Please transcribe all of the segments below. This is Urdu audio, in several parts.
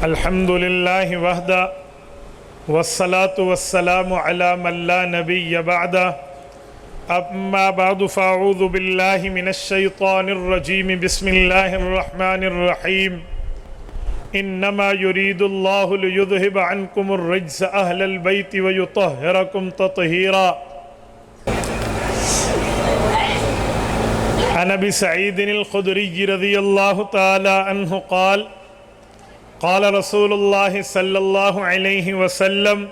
الحمد للہ وحدہ والصلاة والسلام علی من لا نبی بعدہ اما بعد فاعوذ باللہ من الشیطان الرجیم بسم اللہ الرحمن الرحیم انما يريد الله ليذهب عنكم الرجس اہل البیت ويطہرکم تطہیرا عن ابی سعید الخدری رضی اللہ تعالی عنہ قال قال رسول اللہ صلی اللہ علیہ وسلم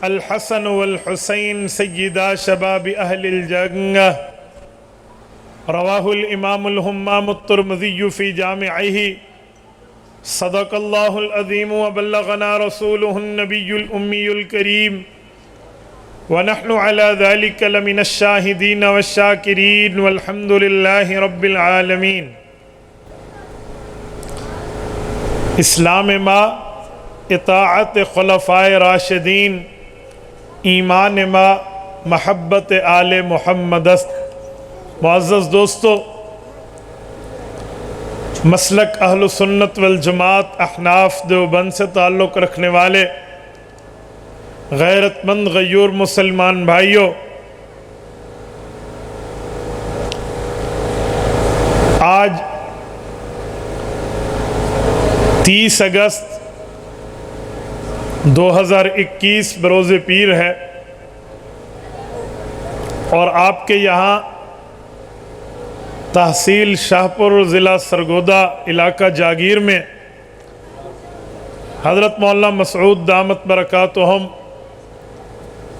الحسن والحسین سیدا شباب اہل الجنہ رواہ الامام الہمام الترمذی فی جامعہ صدق اللہ العظیم وبلغنا رسولہ النبی الامی الکریم ونحن على ذلك لمن الشاہدین والشاکرین والحمد للہ رب العالمین۔ اسلام ما اطاعت خلفائے راشدین، ایمان ما محبت آل محمد است۔ معزز دوستو، مسلک اہل سنت والجماعت احناف دیوبند سے تعلق رکھنے والے غیرت مند غیور مسلمان بھائیوں، آج 30 اگست 2021 بروز پیر ہے اور آپ کے یہاں تحصیل شاہپور ضلع سرگودا علاقہ جاگیر میں حضرت مولانا مسعود دامت برکاتہم،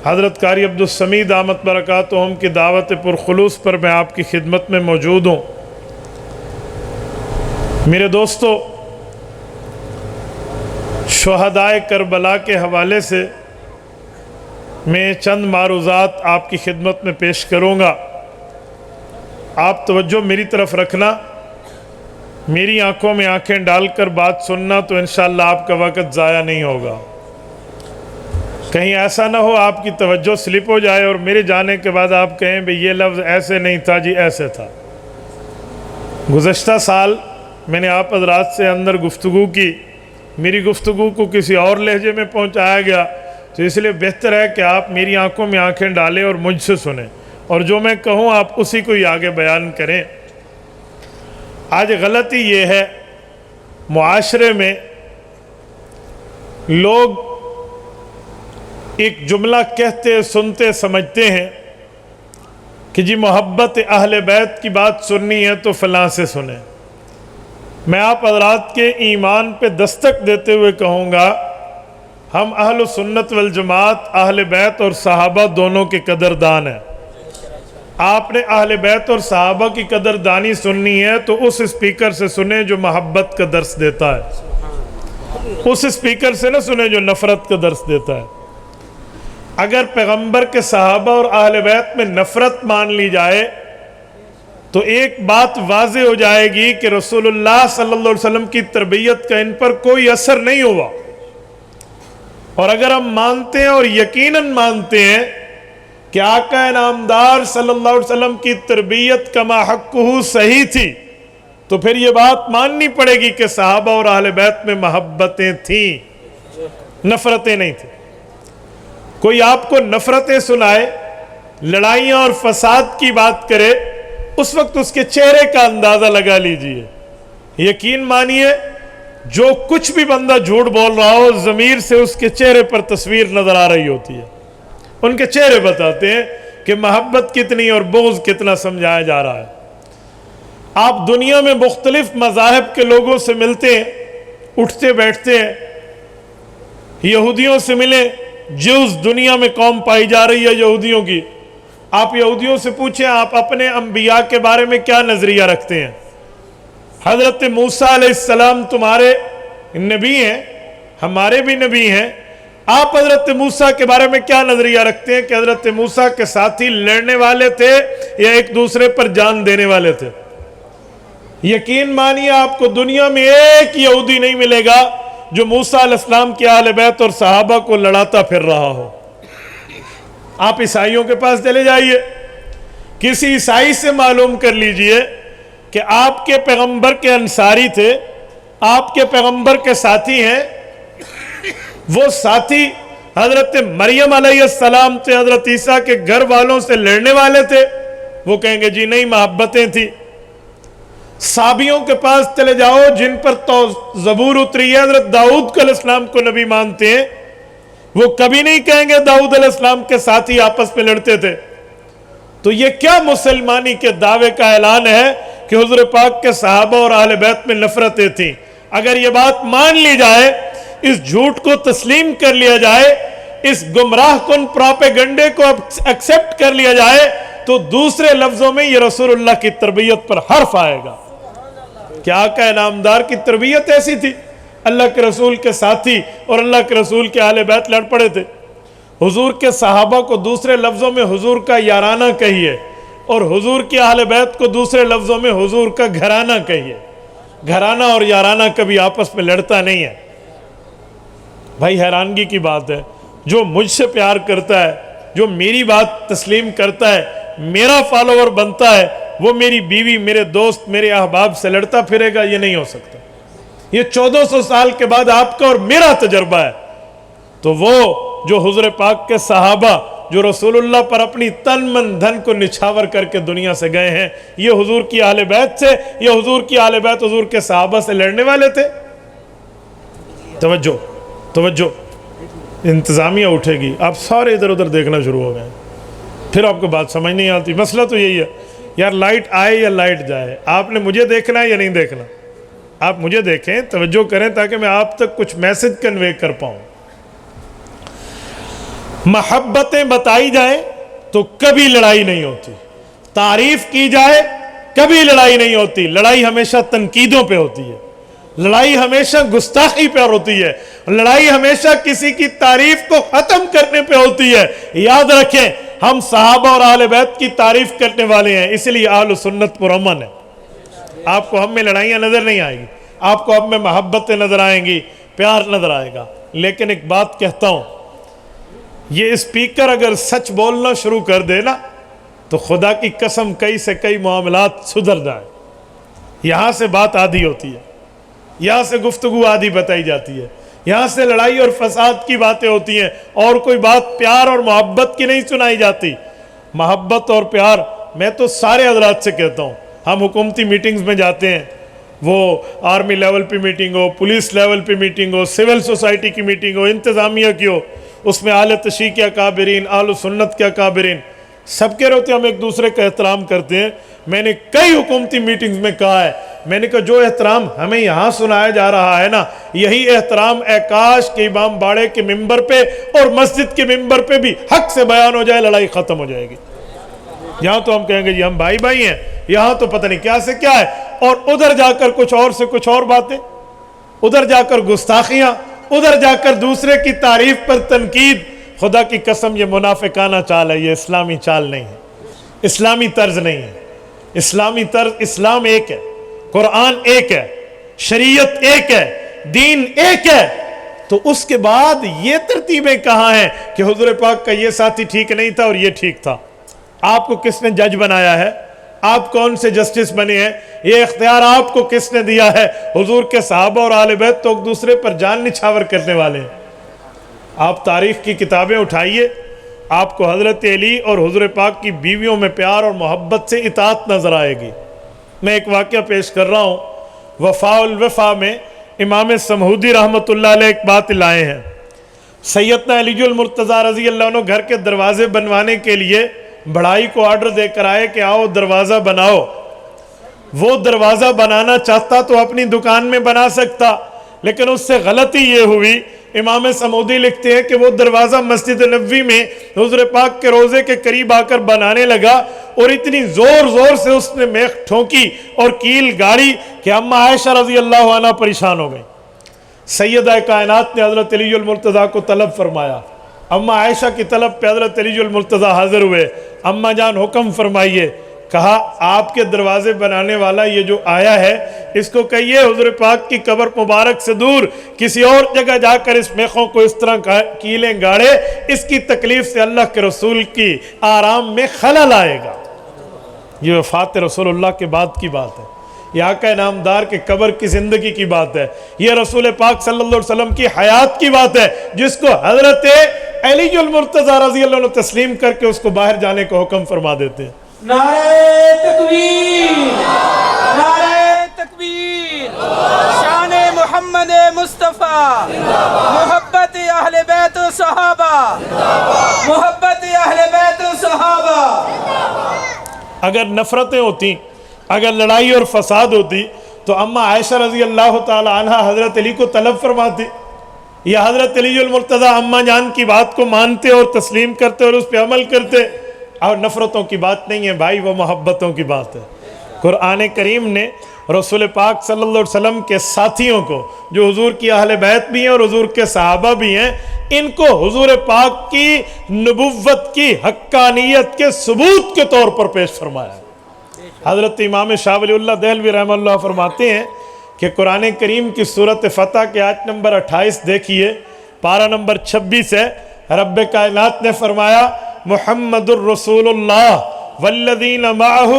حضرت قاری عبدالسمیع دامت برکاتہم کی دعوت پرخلوص پر میں آپ کی خدمت میں موجود ہوں۔ میرے دوستو، شہدائے کربلا کے حوالے سے میں چند معروضات آپ کی خدمت میں پیش کروں گا۔ آپ توجہ میری طرف رکھنا، میری آنکھوں میں آنکھیں ڈال کر بات سننا تو انشاءاللہ آپ کا وقت ضائع نہیں ہوگا۔ کہیں ایسا نہ ہو آپ کی توجہ سلپ ہو جائے اور میرے جانے کے بعد آپ کہیں بھئی یہ لفظ ایسے نہیں تھا جی ایسے تھا۔ گزشتہ سال میں نے آپ حضرات سے اندر گفتگو کی، میری گفتگو کو کسی اور لہجے میں پہنچایا گیا، تو اس لیے بہتر ہے کہ آپ میری آنکھوں میں آنکھیں ڈالیں اور مجھ سے سنیں، اور جو میں کہوں آپ اسی کو ہی آگے بیان کریں۔ آج غلطی یہ ہے، معاشرے میں لوگ ایک جملہ کہتے سنتے سمجھتے ہیں کہ جی محبت اہل بیت کی بات سننی ہے تو فلاں سے سنیں۔ میں آپ حضرات کے ایمان پہ دستک دیتے ہوئے کہوں گا، ہم اہل سنت والجماعت اہل بیت اور صحابہ دونوں کے قدردان ہیں۔ آپ نے اہل بیت اور صحابہ کی قدردانی سننی ہے تو اس اسپیکر سے سنیں جو محبت کا درس دیتا ہے، اس اسپیکر سے نہ سنیں جو نفرت کا درس دیتا ہے۔ اگر پیغمبر کے صحابہ اور اہل بیت میں نفرت مان لی جائے تو ایک بات واضح ہو جائے گی کہ رسول اللہ صلی اللہ علیہ وسلم کی تربیت کا ان پر کوئی اثر نہیں ہوا۔ اور اگر ہم مانتے ہیں اور یقیناً مانتے ہیں کہ آقا نامدار صلی اللہ علیہ وسلم کی تربیت کما حقہ صحیح تھی، تو پھر یہ بات ماننی پڑے گی کہ صحابہ اور اہل بیت میں محبتیں تھیں، نفرتیں نہیں تھیں۔ کوئی آپ کو نفرتیں سنائے، لڑائیاں اور فساد کی بات کرے، اس وقت اس کے چہرے کا اندازہ لگا لیجئے۔ یقین مانیے، جو کچھ بھی بندہ جھوٹ بول رہا ہو، ضمیر سے اس کے چہرے پر تصویر نظر آ رہی ہوتی ہے۔ ان کے چہرے بتاتے ہیں کہ محبت کتنی اور بغض کتنا سمجھایا جا رہا ہے۔ آپ دنیا میں مختلف مذاہب کے لوگوں سے ملتے ہیں، اٹھتے بیٹھتے ہیں، یہودیوں سے ملیں، جوز دنیا میں قوم پائی جا رہی ہے یہودیوں کی۔ آپ یہودیوں سے پوچھیں آپ اپنے انبیاء کے بارے میں کیا نظریہ رکھتے ہیں؟ حضرت موسیٰ علیہ السلام تمہارے نبی ہیں، ہمارے بھی نبی ہیں، آپ حضرت موسیٰ کے بارے میں کیا نظریہ رکھتے ہیں کہ حضرت موسیٰ کے ساتھی لڑنے والے تھے یا ایک دوسرے پر جان دینے والے تھے؟ یقین مانیے آپ کو دنیا میں ایک یہودی نہیں ملے گا جو موسیٰ علیہ السلام کی اہل بیت اور صحابہ کو لڑاتا پھر رہا ہو۔ آپ عیسائیوں کے پاس چلے جائیے، کسی عیسائی سے معلوم کر لیجئے کہ آپ کے پیغمبر کے انصاری تھے، آپ کے پیغمبر کے ساتھی ہیں، وہ ساتھی حضرت مریم علیہ السلام تھے، حضرت عیسیٰ کے گھر والوں سے لڑنے والے تھے، وہ کہیں گے جی نہیں، محبتیں تھیں۔ صحابیوں کے پاس چلے جاؤ جن پر تو زبور اتری ہے، حضرت داؤد علیہ السلام کو نبی مانتے ہیں، وہ کبھی نہیں کہیں گے داؤد علیہ السلام کے ساتھی آپس میں لڑتے تھے۔ تو یہ کیا مسلمانی کے دعوے کا اعلان ہے کہ حضور پاک کے صحابہ اور اہل بیت میں نفرتیں تھیں؟ اگر یہ بات مان لی جائے، اس جھوٹ کو تسلیم کر لیا جائے، اس گمراہ کن پراپیگنڈے کو ایکسپٹ کر لیا جائے، تو دوسرے لفظوں میں یہ رسول اللہ کی تربیت پر حرف آئے گا کہ آقا انعامدار کی تربیت ایسی تھی۔ اللہ کے رسول کے ساتھی اور اللہ کے رسول کے اہل بیت لڑ پڑے تھے۔ حضور کے صحابہ کو دوسرے لفظوں میں حضور کا یارانہ کہیے، اور حضور کے اہل بیت کو دوسرے لفظوں میں حضور کا گھرانہ کہیے۔ گھرانہ اور یارانہ کبھی آپس میں لڑتا نہیں ہے۔ بھائی حیرانگی کی بات ہے، جو مجھ سے پیار کرتا ہے، جو میری بات تسلیم کرتا ہے، میرا فالوور بنتا ہے، وہ میری بیوی، میرے دوست، میرے احباب سے لڑتا پھرے گا؟ یہ نہیں ہو سکتا۔ یہ 1400 سال کے بعد آپ کا اور میرا تجربہ ہے۔ تو وہ جو حضور پاک کے صحابہ جو رسول اللہ پر اپنی تن من دھن کو نچھاور کر کے دنیا سے گئے ہیں، یہ حضور کی اہل بیت سے، یہ حضور کی اہل بیت حضور کے صحابہ سے لڑنے والے تھے؟ توجہ توجہ، انتظامیہ اٹھے گی، آپ سارے ادھر ادھر دیکھنا شروع ہو گئے، پھر آپ کو بات سمجھ نہیں آتی۔ مسئلہ تو یہی ہے یار، لائٹ آئے یا لائٹ جائے، آپ نے مجھے دیکھنا ہے یا نہیں دیکھنا؟ آپ مجھے دیکھیں، توجہ کریں تاکہ میں آپ تک کچھ میسج کنوے کر پاؤں۔ محبتیں بتائی جائیں تو کبھی لڑائی نہیں ہوتی، تعریف کی جائے کبھی لڑائی نہیں ہوتی، لڑائی ہمیشہ تنقیدوں پہ ہوتی ہے، لڑائی ہمیشہ گستاخی پہ ہوتی ہے، لڑائی ہمیشہ کسی کی تعریف کو ختم کرنے پہ ہوتی ہے۔ یاد رکھیں، ہم صحابہ اور اہل بیت کی تعریف کرنے والے ہیں، اس لیے اہل سنت پرامن ہے۔ آپ کو ہم میں لڑائیاں نظر نہیں آئیں گی، آپ کو ہم میں محبتیں نظر آئیں گی، پیار نظر آئے گا۔ لیکن ایک بات کہتا ہوں، یہ اسپیکر اگر سچ بولنا شروع کر دے نا تو خدا کی قسم کئی سے کئی معاملات سدھر جائیں۔ یہاں سے بات آدھی ہوتی ہے، یہاں سے گفتگو آدھی بتائی جاتی ہے، یہاں سے لڑائی اور فساد کی باتیں ہوتی ہیں، اور کوئی بات پیار اور محبت کی نہیں سنائی جاتی۔ محبت اور پیار میں تو سارے حضرات سے کہتا ہوں، ہم حکومتی میٹنگز میں جاتے ہیں، وہ آرمی لیول پہ میٹنگ ہو، پولیس لیول پہ میٹنگ ہو، سول سوسائٹی کی میٹنگ ہو، انتظامیہ کی ہو، اس میں اہل تشیع کے اکابرین، اہل سنت کے اکابرین سب کے روتے ہم ایک دوسرے کا احترام کرتے ہیں۔ میں نے کئی حکومتی میٹنگز میں کہا ہے، میں نے کہا جو احترام ہمیں یہاں سنایا جا رہا ہے نا، یہی احترام اے کاش کہ امام باڑے کے ممبر پہ اور مسجد کے ممبر پہ بھی حق سے بیان ہو جائے، لڑائی ختم ہو جائے گی۔ یہاں تو ہم کہیں گے جی ہم بھائی بھائی ہیں، یہاں تو پتہ نہیں کیا سے کیا ہے، اور ادھر جا کر کچھ اور سے کچھ اور باتیں، ادھر جا کر گستاخیاں، ادھر جا کر دوسرے کی تعریف پر تنقید۔ خدا کی قسم یہ منافقانہ چال ہے، یہ اسلامی چال نہیں ہے، اسلامی طرز نہیں ہے۔ اسلامی طرز، اسلام ایک ہے، قرآن ایک ہے، شریعت ایک ہے، دین ایک ہے، تو اس کے بعد یہ ترتیبیں کہاں ہیں کہ حضور پاک کا یہ ساتھی ٹھیک نہیں تھا اور یہ ٹھیک تھا؟ آپ کو کس نے جج بنایا ہے؟ آپ کون سے جسٹس بنے ہیں؟ یہ اختیار آپ کو کس نے دیا ہے؟ حضور کے صحابہ اور اہل بیت تو ایک دوسرے پر جان نچھاور کرنے والے ہیں۔ آپ تاریخ کی کتابیں اٹھائیے، آپ کو حضرت علی اور حضور پاک کی بیویوں میں پیار اور محبت سے اطاعت نظر آئے گی۔ میں ایک واقعہ پیش کر رہا ہوں، وفاء الوفا میں امام سمہودی رحمۃ اللہ علیہ ایک بات لائے ہیں۔ سیدنا علی المرتضیٰ رضی اللہ عنہ گھر کے دروازے بنوانے کے لیے بڑھائی کو آرڈر دے کر آئے کہ آؤ دروازہ بناؤ۔ وہ دروازہ بنانا چاہتا تو اپنی دکان میں بنا سکتا، لیکن اس سے غلطی یہ ہوئی، امام سمودی لکھتے ہیں کہ وہ دروازہ مسجد نبوی میں حضور پاک کے روزے کے قریب آ کر بنانے لگا، اور اتنی زور زور سے اس نے میخ ٹھونکی اور کیل گاڑی کہ اماں عائشہ رضی اللہ عنہ پریشان ہو گئی۔ سیدہ کائنات نے حضرت علی المرتضیٰ کو طلب فرمایا، اماں عائشہ کی طلب پہ حضرت علی المرتضیٰ حاضر ہوئے، اماں جان حکم فرمائیے۔ کہا آپ کے دروازے بنانے والا یہ جو آیا ہے، اس کو کہیے حضور پاک کی قبر مبارک سے دور کسی اور جگہ جا کر اس میخوں کو اس طرح کیلیں گاڑے، اس کی تکلیف سے اللہ کے رسول کی آرام میں خلل آئے گا۔ یہ وفات رسول اللہ کے بعد کی بات ہے۔ یہ آقا نامدار کے قبر کی زندگی کی بات ہے، یہ رسول پاک صلی اللہ علیہ وسلم کی حیات کی بات ہے، جس کو حضرت علی المرتضیٰ رضی اللہ عنہ تسلیم کر کے اس کو باہر جانے کا حکم فرما دیتے ہیں۔ نعرہ تکبیر، نعرہ تکبیر، شان محمد مصطفیٰ، محبت اہل بیت و صحابہ، محبت اہل بیت و صحابہ۔ اگر نفرتیں ہوتی، اگر لڑائی اور فساد ہوتی تو اما عائشہ رضی اللہ تعالی عنہ حضرت علی کو طلب فرماتی، یا حضرت علی المرتضیٰ اما جان کی بات کو مانتے اور تسلیم کرتے اور اس پہ عمل کرتے۔ اور نفرتوں کی بات نہیں ہے بھائی، وہ محبتوں کی بات ہے۔ قرآن کریم نے رسول پاک صلی اللہ علیہ وسلم کے ساتھیوں کو، جو حضور کی اہل بیت بھی ہیں اور حضور کے صحابہ بھی ہیں، ان کو حضور پاک کی نبوت کی حقانیت کے ثبوت کے طور پر پیش فرمایا۔ حضرت امام شاہ ولی اللہ دہلوی رحمہ اللہ فرماتے ہیں کہ قرآن کریم کی سورۃ فتح کے آیت نمبر 28 دیکھیے، پارہ نمبر 26 ہے۔ رب کائنات نے فرمایا محمد الرسول اللہ والذین معہ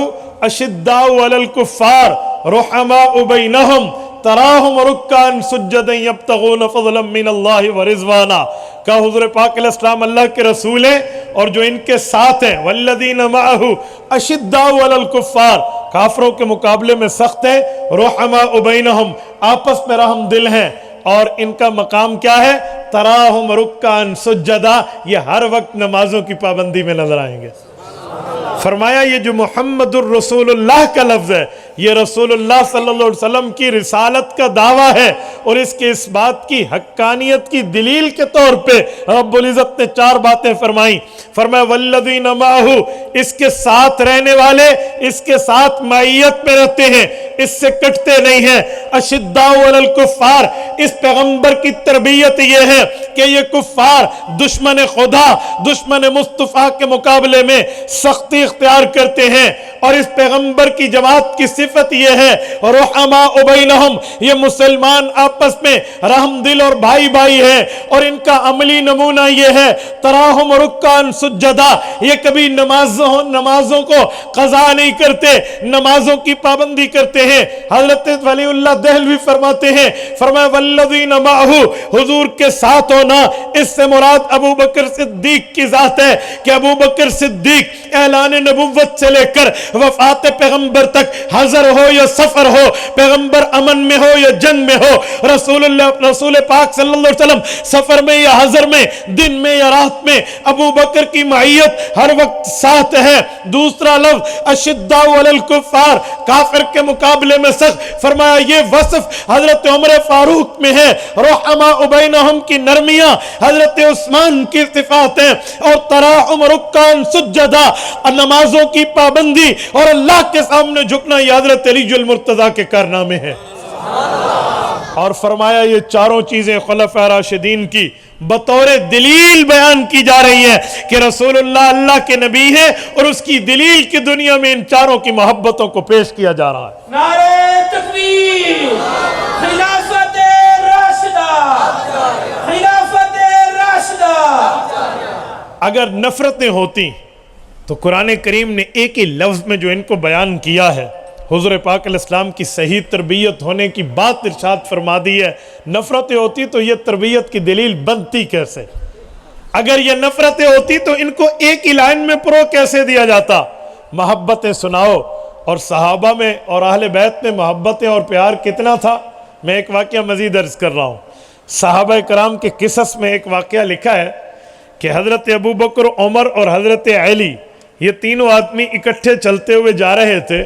اشداء علی الکفار رحماء بینہم تراہم رکعا سجدا یبتغون فضلا من اللہ ورضوانا۔ کہ حضور پاک علیہ السلام اللہ کے رسول ہیں اور جو ان کے ساتھ ہیں، والذین معہ اشداء علی الکفار، کافروں کے مقابلے میں سخت ہیں، رحماء بینہم، آپس میں رحم دل ہیں، اور ان کا مقام کیا ہے؟ تراہم رکعا سجدا، یہ ہر وقت نمازوں کی پابندی میں نظر آئیں گے۔ فرمایا یہ جو محمد الرسول اللہ کا لفظ ہے، یہ رسول اللہ صلی اللہ علیہ وسلم کی رسالت کا دعویٰ ہے، اور اس کے اس بات کی حقانیت کی دلیل کے طور پہ رب العزت نے 4 باتیں فرمائیں۔ فرمایا والذین معہ، اس کے ساتھ رہنے والے، اس کے ساتھ معیت میں رہتے ہیں، اس سے کٹتے نہیں ہیں۔ اشداء علی الکفار، اس پیغمبر کی تربیت یہ ہے کہ یہ کفار دشمن خدا، دشمن مصطفیٰ کے مقابلے میں سختی اختیار کرتے ہیں، اور اس پیغمبر کی جماعت کی صفت یہ ہے رحماء بینہم، یہ مسلمان آپس میں رحم دل اور بھائی بھائی ہیں، اور ان کا عملی نمونہ یہ ہے تراہم رکعا سجدا، یہ کبھی نمازوں کو قضا نہیں کرتے، نمازوں کی پابندی کرتے ہیں۔ حضرت ولی اللہ دہلوی فرماتے ہیں، فرمایا والذین معہ، حضور کے ساتھ ہونا، اس سے مراد ابو بکر صدیق کی ذات ہے کہ ابو بکر صدیق اعلان نبوت سے لے کر وفات پیغمبر تک، حضر ہو یا سفر ہو، پیغمبر امن میں ہو یا جنگ میں ہو، رسول پاک صلی اللہ علیہ وسلم سفر میں یا حضر میں، دن میں یا رات میں، ابو بکر کی معیت ہر وقت ساتھ ہے۔ دوسرا لفظ اشداء علی الکفار، کافر کے مقابلے میں سخت، فرمایا یہ وصف حضرت عمر فاروق میں ہے۔ رحماء بینہم کی نرمیاں حضرت عثمان کی صفات ہیں، اور تراہم رکعا سجدا، نمازوں کی پابندی اور اللہ کے سامنے جھکنا، یہ حضرت علی المرتضیٰ کے کارنامے ہیں۔ اور فرمایا یہ 4 چیزیں خلفائے راشدین کی بطور دلیل بیان کی جا رہی ہیں کہ رسول اللہ اللہ کے نبی ہیں، اور اس کی دلیل کی دنیا میں ان 4 کی محبتوں کو پیش کیا جا رہا ہے۔ نعرہ تکبیر، خلافت راشدہ، خلافت راشدہ۔ اگر نفرتیں ہوتی تو قرآن کریم نے ایک ہی لفظ میں جو ان کو بیان کیا ہے، حضور پاک علیہ السلام کی صحیح تربیت ہونے کی بات ارشاد فرما دی ہے۔ نفرتیں ہوتی تو یہ تربیت کی دلیل بنتی کیسے؟ اگر یہ نفرتیں ہوتی تو ان کو ایک ہی لائن میں پرو کیسے دیا جاتا؟ محبتیں سناؤ، اور صحابہ میں اور اہل بیت میں محبتیں اور پیار کتنا تھا؟ میں ایک واقعہ مزید عرض کر رہا ہوں۔ صحابہ کرام کے قصص میں ایک واقعہ لکھا ہے کہ حضرت ابو بکر، عمر اور حضرت علی، یہ تینوں آدمی اکٹھے چلتے ہوئے جا رہے تھے۔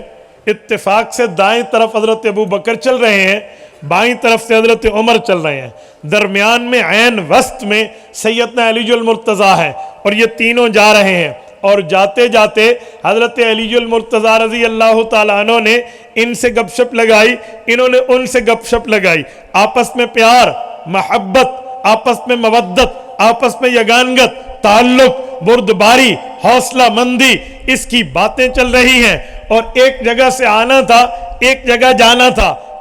اتفاق سے دائیں طرف حضرت ابو بکر چل رہے ہیں، بائیں طرف سے حضرت عمر چل رہے ہیں، درمیان میں عین وسط میں سیدنا علی المرتضیٰ ہے، اور یہ تینوں جا رہے ہیں۔ اور جاتے جاتے حضرت علی المرتضیٰ رضی اللہ تعالیٰ عنہ نے ان سے گپ شپ لگائی، انہوں نے ان سے گپ شپ لگائی، آپس میں پیار، محبت، آپس میں مودت، آپس میں یگانگت، تعلق، بردباری، حوصلہ مندی، اس کی باتیں چل رہی ہیں۔ اور ایک جگہ سے آنا تھا، ایک جگہ جانا تھا،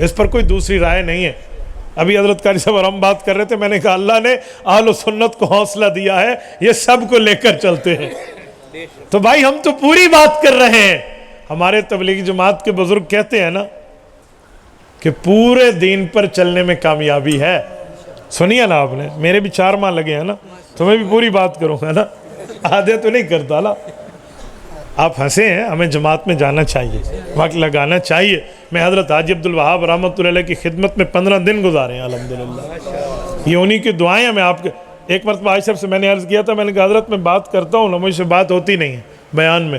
اس پر کوئی دوسری رائے نہیں ہے. ابھی حضرت قاری صاحب اور ہم بات کر رہے تھے, میں نے کہا اللہ نے اہل و سنت کو حوصلہ دیا ہے, یہ سب کو لے کر چلتے ہیں. تو بھائی ہم تو پوری بات کر رہے ہیں. ہمارے تبلیغی جماعت کے بزرگ کہتے ہیں نا کہ پورے دین پر چلنے میں کامیابی ہے. سنیے نا آپ نے, میرے بھی 4 ماہ لگے ہیں نا, تو میں بھی پوری بات کروں گا نا, آدھے تو نہیں کرتا نا. آپ ہنسے ہیں, ہمیں جماعت میں جانا چاہیے, وقت لگانا چاہیے. میں حضرت حاجی عبدالوہاب رحمۃ اللہ علیہ کی خدمت میں 15 دن گزارے ہیں الحمدللہ. یہ انہی کی دعائیں ہیں. میں آپ کے ایک مرتبہ عائشہ سے میں نے عرض کیا تھا, میں نے کہا حضرت میں بات کرتا ہوں نا, مجھ سے بات ہوتی نہیں ہے بیان میں.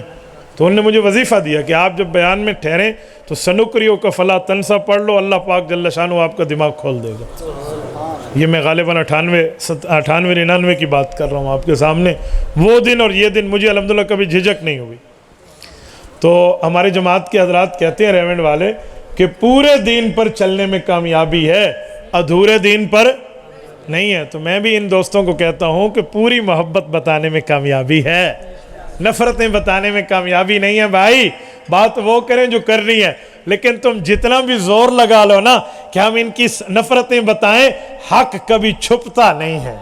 تو انہوں نے مجھے وظیفہ دیا کہ آپ جب بیان میں ٹھہریں تو سنکریو کا فلا تنسا پڑھ لو, اللہ پاک جل شانہ آپ کا دماغ کھول دے گا. یہ میں غالباً 98-99 کی بات کر رہا ہوں آپ کے سامنے. وہ دن اور یہ دن مجھے الحمدللہ کبھی جھجک نہیں ہوئی. تو ہمارے جماعت کے حضرات کہتے ہیں ریونڈ والے کہ پورے دین پر چلنے میں کامیابی ہے, ادھورے دین پر نہیں ہے. تو میں بھی ان دوستوں کو کہتا ہوں کہ پوری محبت بتانے میں کامیابی ہے, نفرتیں بتانے میں کامیابی نہیں ہے. بھائی بات وہ کریں جو کرنی ہے, لیکن تم جتنا بھی زور لگا لو نا کہ ہم ان کی نفرتیں بتائیں, حق کبھی چھپتا نہیں ہے.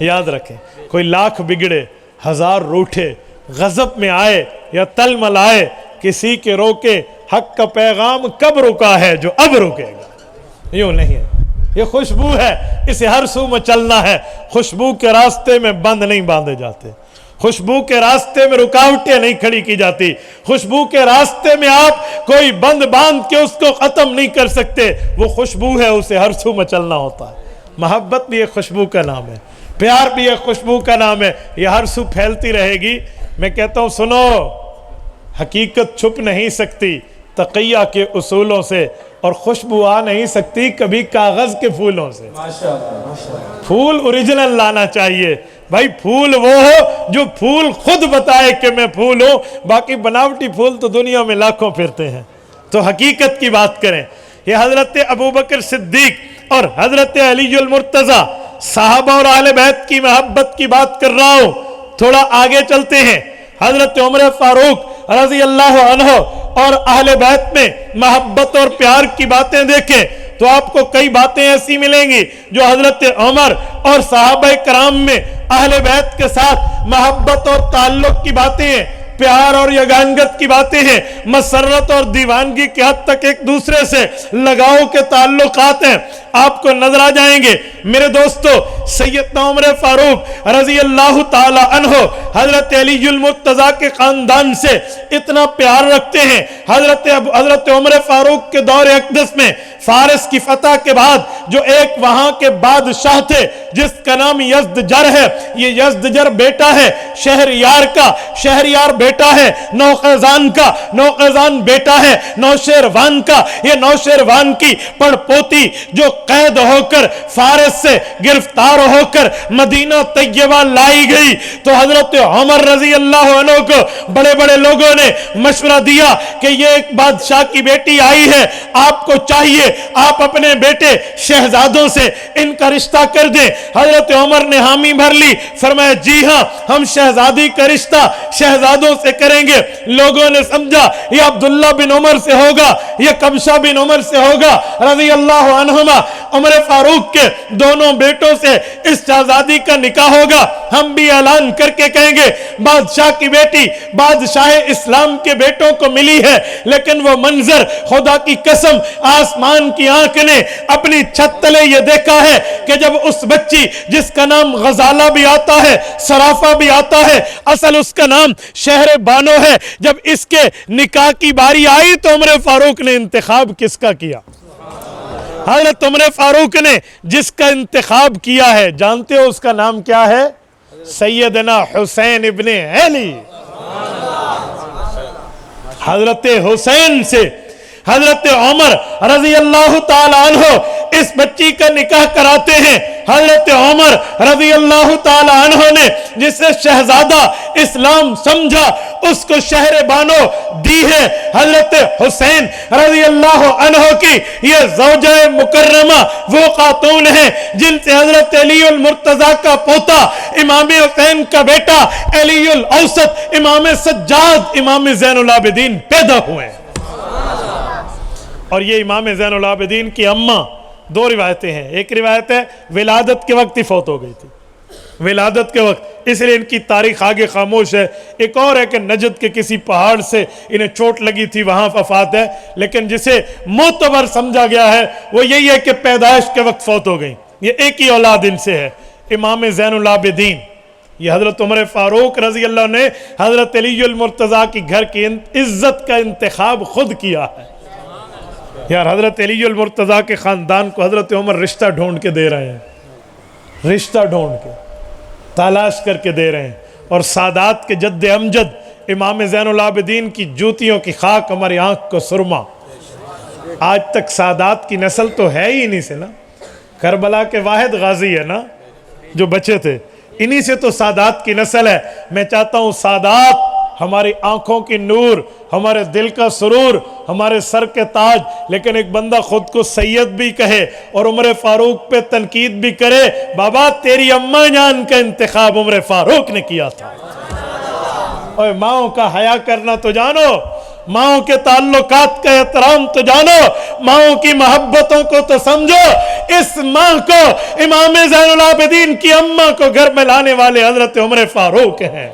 یاد رکھیں, کوئی لاکھ بگڑے, 1000 روٹھے, غضب میں آئے یا تل ملائے, کسی کے روکے حق کا پیغام کب رکا ہے جو اب رکے گا. یوں نہیں ہے, یہ خوشبو ہے, اسے ہر سو میں چلنا ہے. خوشبو کے راستے میں بند نہیں باندھے جاتے, خوشبو کے راستے میں رکاوٹیں نہیں کھڑی کی جاتی, خوشبو کے راستے میں آپ کوئی بند باندھ کے اس کو ختم نہیں کر سکتے. وہ خوشبو ہے, اسے ہر سو میں چلنا ہوتا ہے. محبت بھی ایک خوشبو کا نام ہے, پیار بھی ایک خوشبو کا نام ہے. یہ ہر سو پھیلتی رہے گی. میں کہتا ہوں سنو, حقیقت چھپ نہیں سکتی تقیہ کے اصولوں سے, اور خوشبو آ نہیں سکتی کبھی کاغذ کے پھولوں سے. پھول اوریجنل لانا چاہیے بھائی. پھول وہ ہو جو پھول خود بتائے کہ میں پھول ہوں, باقی بناوٹی پھول تو دنیا میں لاکھوں پھرتے ہیں. تو حقیقت کی بات کریں. یہ حضرت ابوبکر صدیق اور حضرت علی المرتضی صحابہ اور اہل بیت کی محبت کی بات کر رہا ہوں. تھوڑا آگے چلتے ہیں. حضرت عمر فاروق رضی اللہ عنہ اور اہل بیت میں محبت اور پیار کی باتیں دیکھیں تو آپ کو کئی باتیں ایسی ملیں گی جو حضرت عمر اور صحابہ کرام میں اہل بیت کے ساتھ محبت اور تعلق کی باتیں ہیں, پیار اور یگانگت کی باتیں ہیں, مسرت اور دیوانگی کے حد تک ایک دوسرے سے لگاؤ کے تعلقات ہیں, آپ کو نظر آ جائیں گے. میرے دوستو, سیدنا عمر فاروق رضی اللہ تعالی عنہ حضرت علی المرتضی کے خاندان سے اتنا پیار رکھتے ہیں. حضرت عمر فاروق کے دور اقدس میں فارس کی فتح کے بعد جو ایک وہاں کے بادشاہ تھے جس کا نام یزدجر ہے, یہ یزدجر بیٹا ہے شہریار کا, شہریار بیٹا ہے نوخیزان کا, نوخیزان بیٹا ہے نوشیروان کا. یہ نوشیروان کی پڑ پوتی جو قید ہو کر فارس سے گرفتار ہو کر مدینہ طیبہ لائی گئی, تو حضرت عمر رضی اللہ عنہ کو بڑے بڑے لوگوں نے مشورہ دیا کہ یہ ایک بادشاہ کی بیٹی آئی ہے, آپ کو چاہیے آپ اپنے بیٹے شہزادوں سے ان کا رشتہ کر دیں. حضرت عمر نے حامی بھر لی, فرمایا جی ہاں ہم شہزادی کا رشتہ شہزادوں سے کریں گے. لوگوں نے سمجھا یہ عبداللہ بن عمر سے ہوگا, یہ قبشہ بن عمر سے ہوگا رضی اللہ عنہما. عمر فاروق کے دونوں بیٹوں سے اس شہزادی کا نکاح ہوگا. ہم بھی اعلان کر کے کہیں گے بادشاہ کی بیٹی بادشاہ اسلام کے بیٹوں کو ملی ہے, لیکن وہ منظر خدا کی قسم آسمان کی آنکھ نے اپنی چھت تلے یہ دیکھا ہے کہ جب اس بچی جس کا نام غزالہ بھی آتا ہے, صرافہ بھی آتا ہے, اصل اس کا نام شہر بانو ہے, جب اس کے نکاح کی باری آئی تو عمر فاروق نے انتخاب کس کا کیا؟ حضرت عمر فاروق نے جس کا انتخاب کیا ہے جانتے ہو اس کا نام کیا ہے؟ سیدنا حسین ابن علی. حضرت حسین سے حضرت عمر رضی اللہ تعالی عنہ اس بچی کا نکاح کراتے ہیں. حضرت عمر رضی اللہ تعالی عنہ نے جسے شہزادہ اسلام سمجھا اس کو شہر بانو دی ہے. حضرت حسین رضی اللہ عنہ کی یہ زوجہ مکرمہ وہ خاتون ہیں جن سے حضرت علی المرتضی کا پوتا امام حسین کا بیٹا علی الاوسط امام سجاد امام زین العابدین پیدا ہوئے. اور یہ امام زین العابدین کی اماں، دو روایتیں ہیں. ایک روایت ہے ولادت کے وقت ہی فوت ہو گئی تھی، ولادت کے وقت، اس لیے ان کی تاریخ آگے خاموش ہے. ایک اور ہے کہ نجد کے کسی پہاڑ سے انہیں چوٹ لگی تھی، وہاں وفات ہے. لیکن جسے معتبر سمجھا گیا ہے وہ یہی ہے کہ پیدائش کے وقت فوت ہو گئی. یہ ایک ہی اولاد ان سے ہے، امام زین العابدین. یہ حضرت عمر فاروق رضی اللہ نے حضرت علی المرتضیٰ کی گھر کی عزت کا انتخاب خود کیا ہے. یار حضرت علی المرتضیٰ کے خاندان کو حضرت عمر رشتہ ڈھونڈ کے دے رہے ہیں، رشتہ ڈھونڈ کے تلاش کر کے دے رہے ہیں. اور سادات کے جد امجد امام زین العابدین کی جوتیوں کی خاک ہماری آنکھ کو سرما. آج تک سادات کی نسل تو ہے ہی انہی سے نا. کربلا کے واحد غازی ہے نا جو بچے تھے، انہی سے تو سادات کی نسل ہے. میں چاہتا ہوں سادات ہماری آنکھوں کی نور، ہمارے دل کا سرور، ہمارے سر کے تاج. لیکن ایک بندہ خود کو سید بھی کہے اور عمر فاروق پہ تنقید بھی کرے. بابا تیری اماں جان کا انتخاب عمر فاروق نے کیا تھا. اور ماؤں کا حیا کرنا تو جانو، ماؤں کے تعلقات کا احترام تو جانو، ماؤں کی محبتوں کو تو سمجھو. اس ماں کو، امام زین العابدین کی اماں کو گھر میں لانے والے حضرت عمر فاروق ہیں.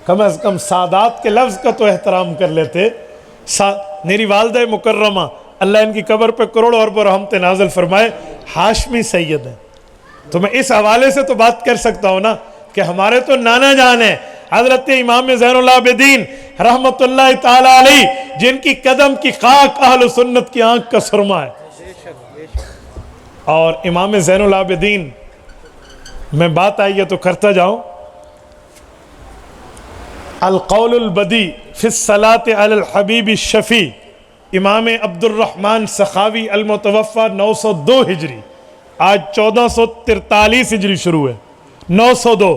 کم از کم سادات کے لفظ کا تو احترام کر لیتے. میری والدہ مکرمہ اللہ ان کی قبر پہ کروڑ ارب رحمت نازل فرمائے، ہاشمی سید ہیں. تو میں اس حوالے سے تو بات کر سکتا ہوں نا کہ ہمارے تو نانا جان ہیں حضرت امام زین العابدین رحمت اللہ تعالی علیہ، جن کی قدم کی خاک اہل سنت کی آنکھ کا سرما ہے. اور امام زین العابدین میں بات آئی ہے تو کرتا جاؤں. القول البدی فی الصلاة علی الحبیب الشفیع، امام عبد الرحمن سخاوی المتوفى 902 ہجری، آج 1443 ہجری شروع ہے. 902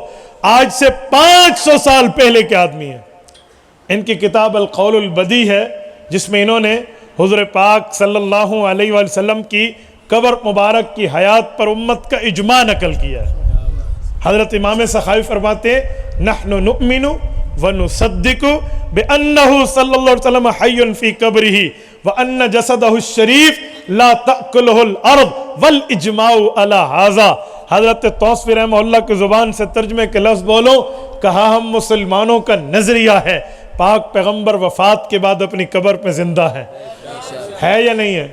آج سے 500 سال پہلے کے آدمی ہیں. ان کی کتاب القول البدی ہے جس میں انہوں نے حضور پاک صلی اللہ علیہ وآلہ وسلم کی قبر مبارک کی حیات پر امت کا اجماع نقل کیا ہے. حضرت امام سخاوی فرماتے ہیں نحن نؤمن ونصدق بأنه صلی اللہ علیہ وسلم حی فی قبرہ وأن جسدہ الشریف لا تأکلہ الارض والاجماع علی ھذا. حضرت توصفی رحمہ اللہ کی زبان سے ترجمے کے لفظ بولو. کہا ہم مسلمانوں کا نظریہ ہے پاک پیغمبر وفات کے بعد اپنی قبر پہ زندہ ہے یا نہیں ہے؟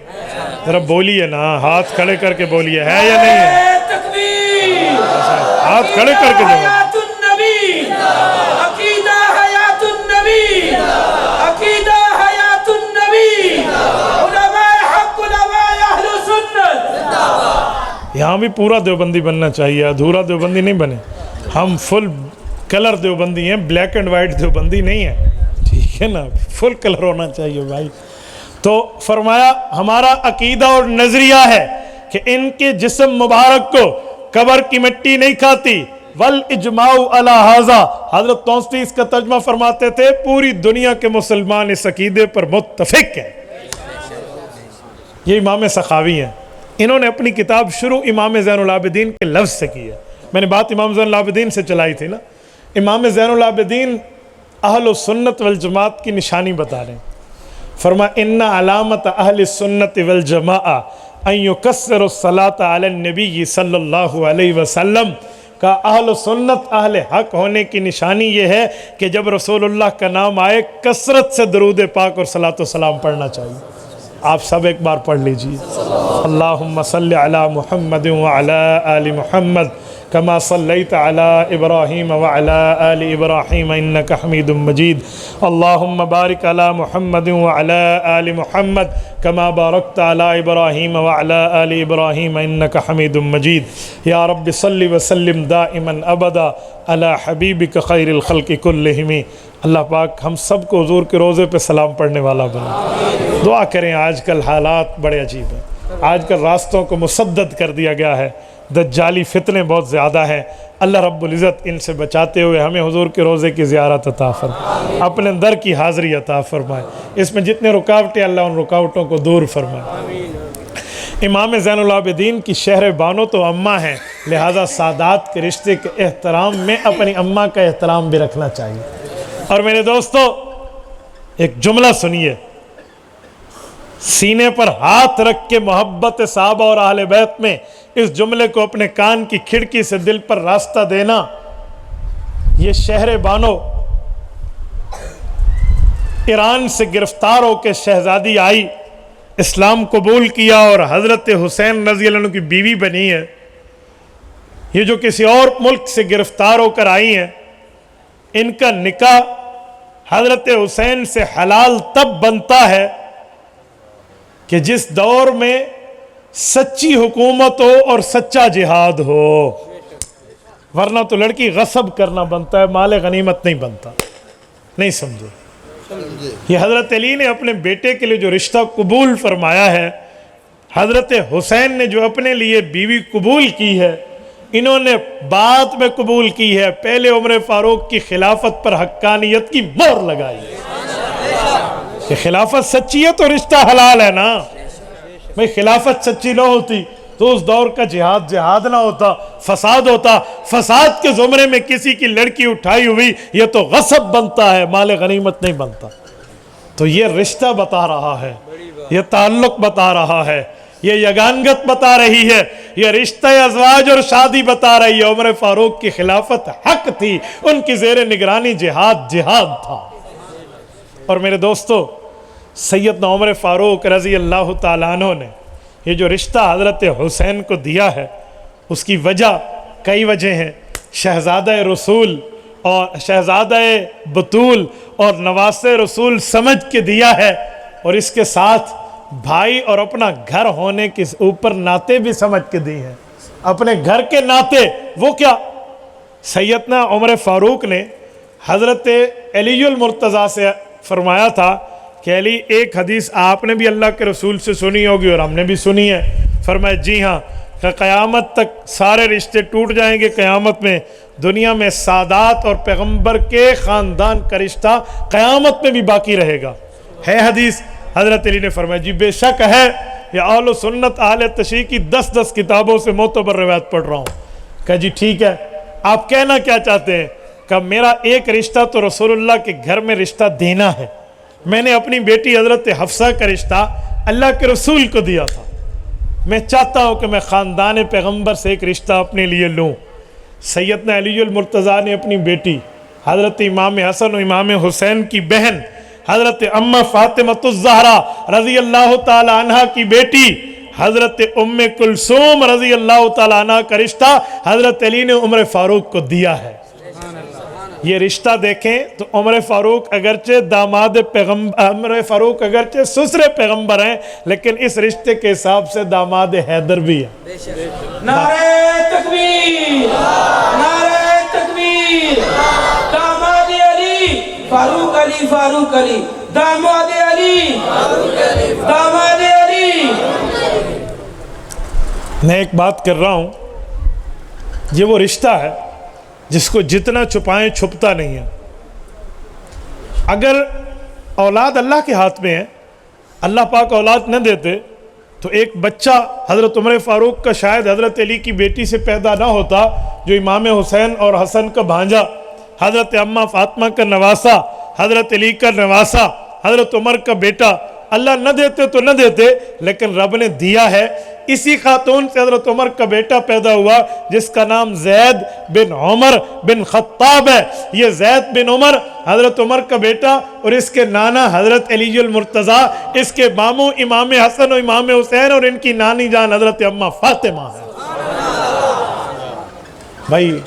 ذرا بولیے نا، ہاتھ کھڑے کر کے بولیے، ہے یا نہیں ہے؟ تکبیر، ہاتھ کھڑے کر کے جواب. حیات النبی، عقیدہ حیات النبی، عقیدہ حیات النبی، علماء حق، علماء اہل سنت. یہاں بھی پورا دیوبندی بننا چاہیے، ادھورا دیوبندی نہیں بنے. ہم فل کلر دیوبندی ہیں، بلیک اینڈ وائٹ دیوبندی نہیں ہے، ٹھیک ہے نا؟ فل کلر ہونا چاہیے بھائی. تو فرمایا ہمارا عقیدہ اور نظریہ ہے کہ ان کے جسم مبارک کو قبر کی مٹی نہیں کھاتی. والاجماع علی ھذا، حضرت توصفی اس کا ترجمہ فرماتے تھے پوری دنیا کے مسلمان اس عقیدے پر متفق ہیں. یہ امام سخاوی ہیں. انہوں نے اپنی کتاب شروع امام زین العابدین کے لفظ سے کی ہے. میں نے بات امام زین العابدین سے چلائی تھی نا. امام زین العابدین اہل سنت والجماعت کی نشانی بتا رہے ہیں. فرما ان علامت اہل سنت والجماعہ ان یکثروا الصلاۃ علی النبی صلی اللہ علیہ وسلم. کا اہل سنت اہل حق ہونے کی نشانی یہ ہے کہ جب رسول اللہ کا نام آئے کثرت سے درود پاک اور صلاۃ و سلام پڑھنا چاہیے. آپ سب ایک بار پڑھ لیجیے. اللہم صلی علی محمد وعلی آل محمد کما صلیت علی ابراہیم وعلی آل ابراہیم انک حمید مجید. اللہم بارک علی محمد وعلی آل محمد کما بارکت علی ابراہیم وعلی آل ابراہیم انک حمید مجید. یا رب صلی وسلم دائما ابدا علی حبیبک خیر الخلق کلہم. اللہ پاک ہم سب کو حضور کے روزے پہ سلام پڑھنے والا بنا. دعا کریں. آج کل حالات بڑے عجیب ہیں. آج کل راستوں کو مسدد کر دیا گیا ہے، دجالی فتنے بہت زیادہ ہیں. اللہ رب العزت ان سے بچاتے ہوئے ہمیں حضور کے روزے کی زیارت عطا فرمائے، اپنے در کی حاضری عطا فرمائے. اس میں جتنے رکاوٹیں اللہ ان رکاوٹوں کو دور فرمائے. امام زین العابدین کی شہر بانو تو اماں ہیں، لہٰذا سادات کے رشتے کے احترام میں اپنی اماں کا احترام بھی رکھنا چاہیے. اور میرے دوستو ایک جملہ سنیے. سینے پر ہاتھ رکھ کے محبت صحابہ اور اہل بیت میں اس جملے کو اپنے کان کی کھڑکی سے دل پر راستہ دینا، یہ شہر بانو ایران سے گرفتار ہو کے شہزادی آئی، اسلام قبول کیا اور حضرت حسین رضی اللہ عنہ کی بیوی بنی ہے۔ یہ جو کسی اور ملک سے گرفتار ہو کر آئی ہیں، ان کا نکاح حضرت حسین سے حلال تب بنتا ہے کہ جس دور میں سچی حکومت ہو اور سچا جہاد ہو، ورنہ تو لڑکی غصب کرنا بنتا ہے، مال غنیمت نہیں بنتا۔ نہیں سمجھے؟ یہ حضرت علی نے اپنے بیٹے کے لیے جو رشتہ قبول فرمایا ہے، حضرت حسین نے جو اپنے لیے بیوی قبول کی ہے، انہوں نے بعد میں قبول کی ہے، پہلے عمر فاروق کی خلافت پر حقانیت کی مہر لگائی ہے کہ خلافت سچی ہے تو رشتہ حلال ہے نا۔ بھئی خلافت سچی نہ ہوتی تو اس دور کا جہاد نہ ہوتا، فساد ہوتا، فساد کے زمرے میں کسی کی لڑکی اٹھائی ہوئی یہ تو غصب بنتا ہے، مال غنیمت نہیں بنتا۔ تو یہ رشتہ بتا رہا ہے، یہ تعلق بتا رہا ہے، یہ یگانگت بتا رہی ہے، یہ رشتہ ازواج اور شادی بتا رہی ہے۔ عمر فاروق کی خلافت حق تھی، ان کی زیر نگرانی جہاد تھا۔ اور میرے دوستو، سیدنا عمر فاروق رضی اللہ تعالیٰ عنہ نے یہ جو رشتہ حضرت حسین کو دیا ہے، اس کی وجہ کئی وجہ ہیں۔ شہزادہ رسول اور شہزادہ بطول اور نواسہ رسول سمجھ کے دیا ہے، اور اس کے ساتھ بھائی اور اپنا گھر ہونے کے اوپر ناطے بھی سمجھ کے دی ہیں۔ اپنے گھر کے ناطے وہ کیا؟ سیدنا عمر فاروق نے حضرت علی المرتضیٰ سے فرمایا تھا کہ علی، ایک حدیث آپ نے بھی اللہ کے رسول سے سنی ہوگی اور ہم نے بھی سنی ہے۔ فرمایا جی ہاں، کہ قیامت تک سارے رشتے ٹوٹ جائیں گے، قیامت میں دنیا میں سادات اور پیغمبر کے خاندان کا رشتہ قیامت میں بھی باقی رہے گا۔ ہے حدیث؟ حضرت علی نے فرمایا جی بے شک ہے، یہ اہل و سنت اہل تشیع کی 10 کتابوں سے معتبر روایت پڑھ رہا ہوں۔ کہا جی ٹھیک ہے، آپ کہنا کیا چاہتے ہیں؟ کہ میرا ایک رشتہ تو رسول اللہ کے گھر میں رشتہ دینا ہے، میں نے اپنی بیٹی حضرت حفصہ کا رشتہ اللہ کے رسول کو دیا تھا، میں چاہتا ہوں کہ میں خاندان پیغمبر سے ایک رشتہ اپنے لیے لوں۔ سیدنا علی المرتضیٰ نے اپنی بیٹی حضرت امام حسن و امام حسین کی بہن حضرت امّہ فاطمۃ الزہرا رضی اللہ تعالی عنہ کی بیٹی حضرت ام کلثوم رضی اللہ تعالی عنہ کا رشتہ حضرت علی نے عمر فاروق کو دیا ہے۔ یہ رشتہ دیکھیں تو عمر فاروق اگرچہ داماد پیغمبر، عمر فاروق اگرچہ سسر پیغمبر ہیں، لیکن اس رشتے کے حساب سے داماد حیدر بھی ہے۔ نعرہ تکبیر، نعرہ تکبیر، داماد علی، فاروق علی، فاروق علی، داماد علی، داماد علی۔ میں ایک بات کر رہا ہوں، یہ وہ رشتہ ہے جس کو جتنا چھپائیں چھپتا نہیں ہے۔ اگر اولاد اللہ کے ہاتھ میں ہے، اللہ پاک اولاد نہ دیتے تو ایک بچہ حضرت عمر فاروق کا شاید حضرت علی کی بیٹی سے پیدا نہ ہوتا، جو امام حسین اور حسن کا بھانجا، حضرت امّہ فاطمہ کا نواسہ، حضرت علی کا نواسہ، حضرت عمر کا بیٹا۔ اللہ نہ دیتے تو نہ دیتے، لیکن رب نے دیا ہے۔ اسی خاتون سے حضرت عمر کا بیٹا پیدا ہوا جس کا نام زید بن عمر بن خطاب ہے۔ یہ زید بن عمر حضرت عمر کا بیٹا، اور اس کے نانا حضرت علی المرتضیٰ، اس کے ماموں امام حسن و امام حسین، اور ان کی نانی جان حضرت امّہ فاطمہ ہے۔ بھائی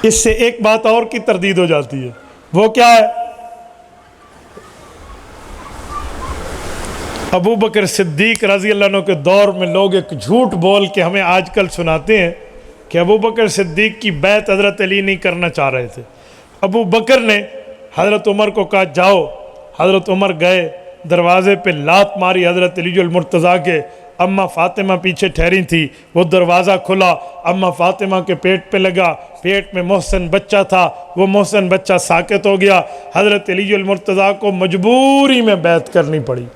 اس سے ایک بات اور کی تردید ہو جاتی ہے، وہ کیا ہے؟ ابو بکر صدیق رضی اللہ عنہ کے دور میں لوگ ایک جھوٹ بول کے ہمیں آج کل سناتے ہیں کہ ابو بکر صدیق کی بیعت حضرت علی نہیں کرنا چاہ رہے تھے۔ ابو بکر نے حضرت عمر کو کہا جاؤ، حضرت عمر گئے، دروازے پہ لات ماری حضرت علی المرتضیٰ کے، امّہ فاطمہ پیچھے ٹھہری تھی، وہ دروازہ کھلا، امّہ فاطمہ کے پیٹ پہ لگا، پیٹ میں محسن بچہ تھا، وہ محسن بچہ ساکت ہو گیا، حضرت علی المرتضیٰ کو مجبوری میں بیعت کرنی پڑی۔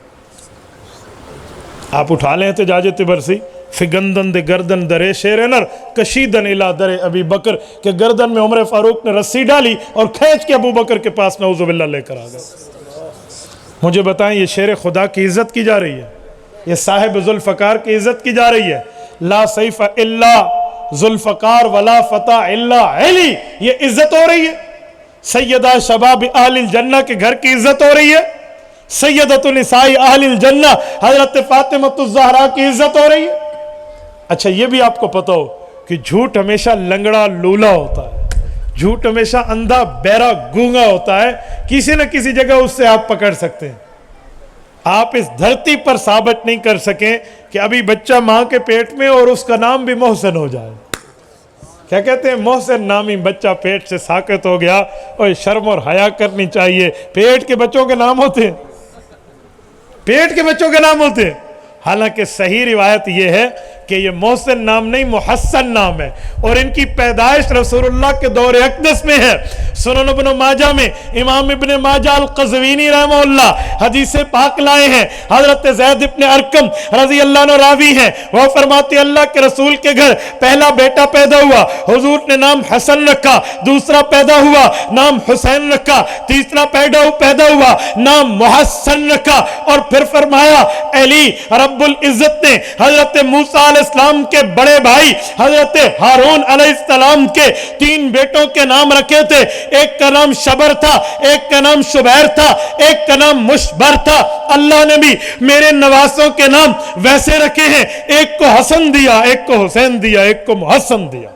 آپ اٹھا لیں احتجاج برسی، فگندن دے گردن درے شیر نر کشیدن الہ درے ابی بکر، کہ گردن میں عمر فاروق نے رسی ڈالی اور کھینچ کے ابو بکر کے پاس نعوذ باللہ لے کر آ گئے۔ مجھے بتائیں یہ شیر خدا کی عزت کی جا رہی ہے، یہ صاحب ذوالفقار کی عزت کی جا رہی ہے؟ لا سیف الا ذوالفقار ولا فتح الا علی، یہ عزت ہو رہی ہے؟ سیدہ شباب اہل الجنہ کے گھر کی عزت ہو رہی ہے؟ سیدۃ نساء اہل الجنہ حضرت فاطمۃ الزہرا کی عزت ہو رہی ہے؟ اچھا یہ بھی آپ کو پتہ ہو کہ جھوٹ ہمیشہ لنگڑا لولا ہوتا ہے، جھوٹ ہمیشہ اندھا بہرا گونگا ہوتا ہے، کسی نہ کسی جگہ اس سے آپ پکڑ سکتے ہیں۔ آپ اس دھرتی پر ثابت نہیں کر سکیں کہ ابھی بچہ ماں کے پیٹ میں اور اس کا نام بھی محسن ہو جائے۔ کیا کہتے ہیں؟ محسن نامی بچہ پیٹ سے ساقط ہو گیا، اور شرم اور حیا کرنی چاہیے۔ پیٹ کے بچوں کے نام ہوتے ہیں، پیٹ کے بچوں کے نام ہوتے ہیں۔ حالانکہ صحیح روایت یہ ہے کہ یہ محسن نام نہیں، محسن نام ہے، اور ان کی پیدائش رسول اللہ کے دور اقدس میں ہے۔ سنن ابن ماجہ میں امام ابن ماجہ القزوینی رحمہ اللہ حدیث پاک لائے ہیں، حضرت زید ابن ارقم رضی اللہ عنہ راوی ہیں، وہ فرماتے اللہ کے رسول کے گھر پہلا بیٹا پیدا ہوا، حضور نے نام حسن رکھا، دوسرا پیدا ہوا نام حسین رکھا، تیسرا پیدا ہوا نام محسن رکھا، اور پھر فرمایا علی رب العزت نے حضرت موسیٰ علیہ السلام کے بڑے بھائی حضرت ہارون علیہ السلام کے 3 بیٹوں کے نام رکھے تھے، ایک کا نام شبر تھا، ایک کا نام شبیر تھا، ایک کا نام مشبر تھا۔ اللہ نے بھی میرے نواسوں کے نام ویسے رکھے ہیں، ایک کو حسن دیا، ایک کو حسین دیا، ایک کو محسن دیا۔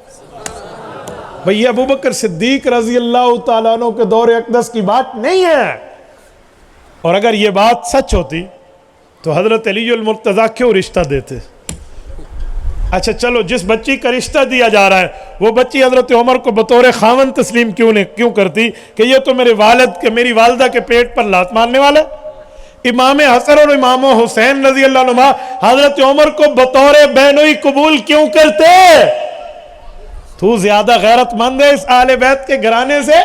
بھئی ابو بکر صدیق رضی اللہ تعالیٰ عنہ کے دور اقدس کی بات نہیں ہے، اور اگر یہ بات سچ ہوتی تو حضرت علی المرتضیٰ کیوں رشتہ دیتے؟ اچھا چلو، جس بچی کا رشتہ دیا جا رہا ہے وہ بچی حضرت عمر کو بطور خاوند تسلیم کیوں کرتی کہ یہ تو میرے والد کے میری والدہ کے پیٹ پر لات مارنے والا ہے؟ امام حسن اور امام حسین رضی اللہ عنہ حضرت عمر کو بطور بہنوئی قبول کیوں کرتے؟ تو زیادہ غیرت مند ہے اس اہل بیت کے گھرانے سے؟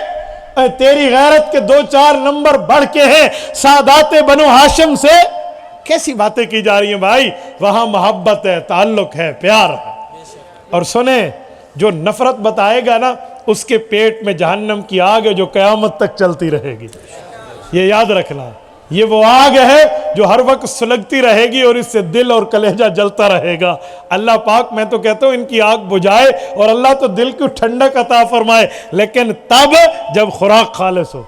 تیری غیرت کے 2-4 نمبر بڑھ کے ہیں سادات بنو ہاشم سے۔ کیسی باتیں کی جا رہی ہیں بھائی؟ وہاں محبت ہے، تعلق ہے، پیار ہے۔ اور سنیں، جو نفرت بتائے گا نا اس کے پیٹ میں جہنم کی آگ ہے جو قیامت تک چلتی رہے گی، یہ یاد رکھنا۔ یہ وہ آگ ہے جو ہر وقت سلگتی رہے گی اور اس سے دل اور کلیجہ جلتا رہے گا۔ اللہ پاک میں تو کہتا ہوں ان کی آگ بجھائے، اور اللہ تو دل کو ٹھنڈک عطا فرمائے، لیکن تب جب خوراک خالص ہو۔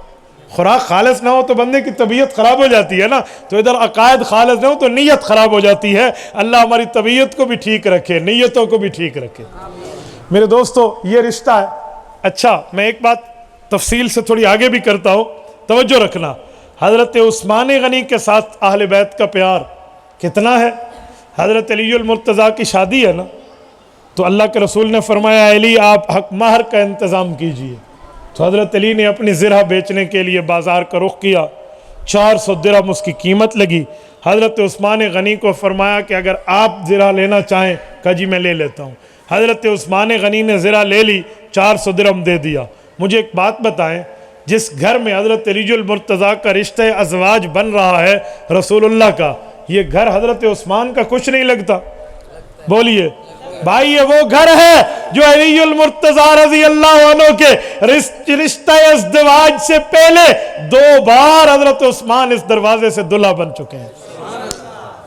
خوراک خالص نہ ہو تو بندے کی طبیعت خراب ہو جاتی ہے نا، تو ادھر عقائد خالص نہ ہو تو نیت خراب ہو جاتی ہے۔ اللہ ہماری طبیعت کو بھی ٹھیک رکھے، نیتوں کو بھی ٹھیک رکھے۔ میرے دوستو یہ رشتہ ہے۔ اچھا میں ایک بات تفصیل سے تھوڑی آگے بھی کرتا ہوں، توجہ رکھنا۔ حضرت عثمان غنی کے ساتھ اہل بیت کا پیار کتنا ہے؟ حضرت علی المرتضیٰ کی شادی ہے نا، تو اللہ کے رسول نے فرمایا علی آپ حق مہر کا انتظام کیجئے۔ تو حضرت علی نے اپنی زرہ بیچنے کے لیے بازار کا رخ کیا، 400 درہم اس کی قیمت لگی۔ حضرت عثمان غنی کو فرمایا کہ اگر آپ زرہ لینا چاہیں، کہا جی میں لے لیتا ہوں۔ حضرت عثمان غنی نے زرہ لے لی، 400 درہم دے دیا۔ مجھے ایک بات بتائیں، جس گھر میں حضرت علی المرتضیٰ کا رشتہ ازواج بن رہا ہے رسول اللہ کا، یہ گھر حضرت عثمان کا کچھ نہیں لگتا؟ بولیے بھائی، یہ وہ گھر ہے جو علی المرتضیٰ رضی اللہ عنہ کے رشتہ ازدواج سے پہلے 2 بار حضرت عثمان اس دروازے سے دلہا بن چکے ہیں،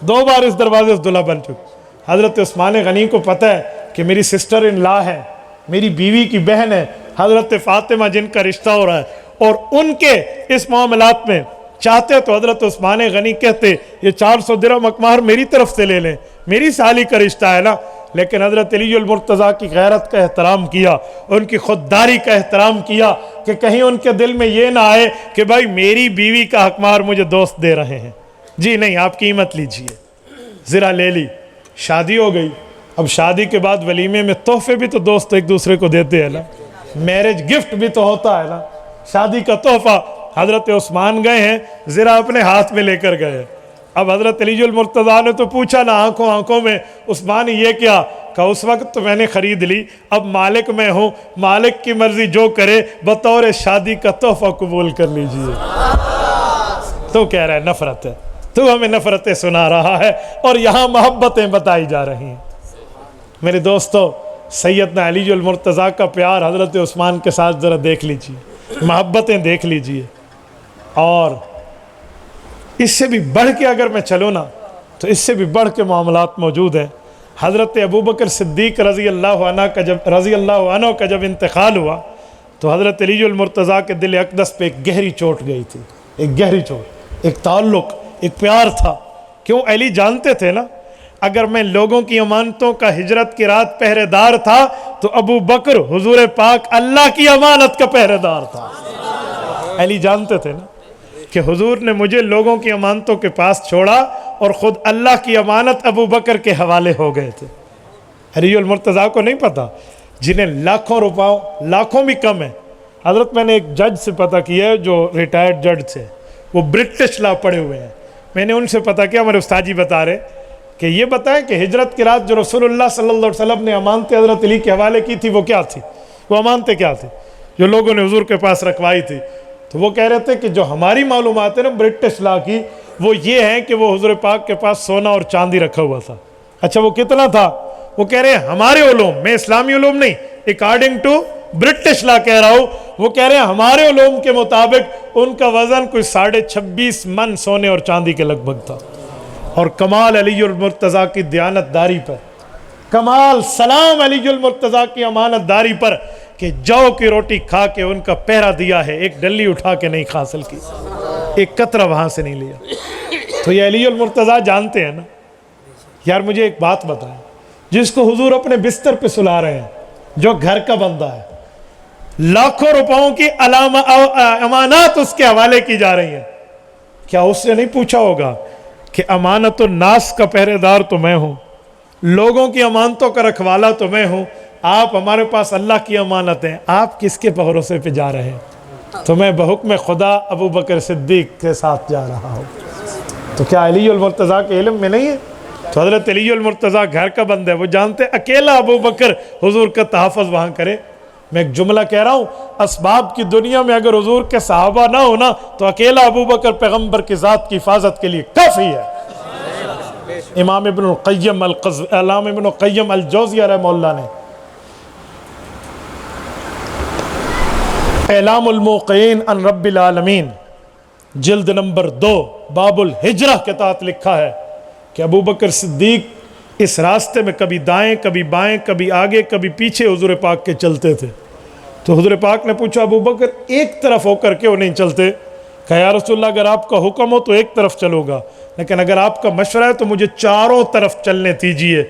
2 بار اس دروازے سے دلہا بن چکے ہیں۔ حضرت عثمان غنی کو پتہ ہے کہ میری سسٹر ان لا ہے، میری بیوی کی بہن ہے حضرت فاطمہ جن کا رشتہ ہو رہا ہے، اور ان کے اس معاملات میں چاہتے تو حضرت عثمان غنی کہتے یہ 400 درہم مہر میری طرف سے لے لیں، میری سالی کا رشتہ ہے نا، لیکن حضرت علی المرتضیٰ کی غیرت کا احترام کیا، ان کی خودداری کا احترام کیا کہ کہیں ان کے دل میں یہ نہ آئے کہ بھائی میری بیوی کا حق مہر مجھے دوست دے رہے ہیں، جی نہیں آپ قیمت لیجئے۔ زرہ لے لی، شادی ہو گئی۔ اب شادی کے بعد ولیمے میں تحفے بھی تو دوست ایک دوسرے کو دیتے ہیں نا، میرج گفٹ بھی تو ہوتا ہے نا، شادی کا تحفہ۔ حضرت عثمان گئے ہیں، زرہ اپنے ہاتھ میں لے کر گئے۔ اب حضرت علی المرتضیٰ نے تو پوچھا نا آنکھوں میں، عثمان یہ کیا؟ کہا اس وقت تو میں نے خرید لی، اب مالک میں ہوں، مالک کی مرضی جو کرے، بطور شادی کا تحفہ قبول کر لیجئے۔ تو کہہ رہا ہے نفرت ہے، تو ہمیں نفرتیں سنا رہا ہے، اور یہاں محبتیں بتائی جا رہی ہیں۔ میرے دوستو سیدنا علی المرتضیٰ کا پیار حضرت عثمان کے ساتھ ذرا دیکھ لیجئے، محبتیں دیکھ لیجئے۔ اور اس سے بھی بڑھ کے اگر میں چلوں نا تو اس سے بھی بڑھ کے معاملات موجود ہیں۔ حضرت ابوبکر صدیق رضی اللہ عنہ کا جب انتقال ہوا تو حضرت علی المرتضیٰ کے دل اقدس پہ ایک گہری چوٹ گئی تھی، ایک گہری چوٹ، ایک تعلق، ایک پیار تھا۔ کیوں؟ علی جانتے تھے نا اگر میں لوگوں کی امانتوں کا ہجرت کی رات پہرے دار تھا تو ابو بکر حضور پاک اللہ کی امانت کا پہرے دار تھا۔ علی جانتے تھے نا کہ حضور نے مجھے لوگوں کی امانتوں کے پاس چھوڑا اور خود اللہ کی امانت ابو بکر کے حوالے ہو گئے تھے۔ علی المرتضیٰ کو نہیں پتا جنہیں لاکھوں روپاؤں، لاکھوں بھی کم ہے۔ حضرت میں نے ایک جج سے پتہ کیا ہے جو ریٹائرڈ جج تھے، وہ برٹش لا پڑھے ہوئے ہیں، میں نے ان سے پتہ کیا، ہمارے استاد جی بتا رہے کہ یہ بتائیں کہ ہجرت کی رات جو رسول اللہ صلی اللہ علیہ وسلم نے امانتیں حضرت علی کے حوالے کی تھی وہ کیا تھی، وہ امانتیں کیا تھی جو لوگوں نے حضور کے پاس رکھوائی تھی؟ تو وہ کہہ رہے تھے کہ جو ہماری معلومات ہیں نا برٹش لا کی، وہ یہ ہیں کہ وہ حضور پاک کے پاس سونا اور چاندی رکھا ہوا تھا۔ اچھا وہ کتنا تھا؟ وہ کہہ رہے ہیں ہمارے علوم میں، اسلامی علوم نہیں، اکارڈنگ ٹو برٹش لا کہہ رہا ہوں، وہ کہہ رہے ہیں ہمارے علوم کے مطابق ان کا وزن کوئی 26.5 من سونے اور چاندی کے لگ بھگ تھا۔ اور کمال علی المرتضیٰ کی دیانت داری پر، کمال سلام علی المرتضیٰ کی امانت داری پر کہ جو کی روٹی کھا کے ان کا پہرا دیا ہے، ایک ڈلی اٹھا کے نہیں حاصل کی، ایک قطرہ وہاں سے نہیں لیا۔ تو یہ علی المرتضیٰ جانتے ہیں نا۔ یار مجھے ایک بات بتائیں، جس کو حضور اپنے بستر پہ سلا رہے ہیں، جو گھر کا بندہ ہے، لاکھوں روپاؤں کی امانات اس کے حوالے کی جا رہی ہیں، کیا اس سے نہیں پوچھا ہوگا کہ امانت الناس کا پہرے دار تو میں ہوں، لوگوں کی امانتوں کا رکھوالا تو میں ہوں، آپ ہمارے پاس اللہ کی امانت ہیں، آپ کس کے بھروسے پہ جا رہے ہیں؟ تو میں بحکم خدا ابو بکر صدیق کے ساتھ جا رہا ہوں۔ تو کیا علی المرتضیٰ کے علم میں نہیں ہے؟ تو حضرت علی المرتضیٰ گھر کا بندہ ہے، وہ جانتے اکیلا ابو بکر حضور کا تحفظ وہاں کرے۔ میں ایک جملہ کہہ رہا ہوں، اسباب کی دنیا میں اگر حضور کے صحابہ نہ ہونا تو اکیلا ابو بکر پیغمبر کی ذات کی حفاظت کے لیے کافی ہے۔ امام ابن القیم الجوزیہ رحمہ اللہ نے اعلام الموقعین عن رب العالمین جلد نمبر 2 باب الہجرہ کے تحت لکھا ہے کہ ابو بکر صدیق اس راستے میں کبھی دائیں کبھی بائیں، کبھی آگے کبھی پیچھے حضور پاک کے چلتے تھے۔ تو حضور پاک نے پوچھا ابو بکر ایک طرف ہو کر کیوں نہیں چلتے؟ کہا یا رسول اللہ اگر آپ کا حکم ہو تو ایک طرف چلوں گا، لیکن اگر آپ کا مشورہ ہے تو مجھے چاروں طرف چلنے دیجیے۔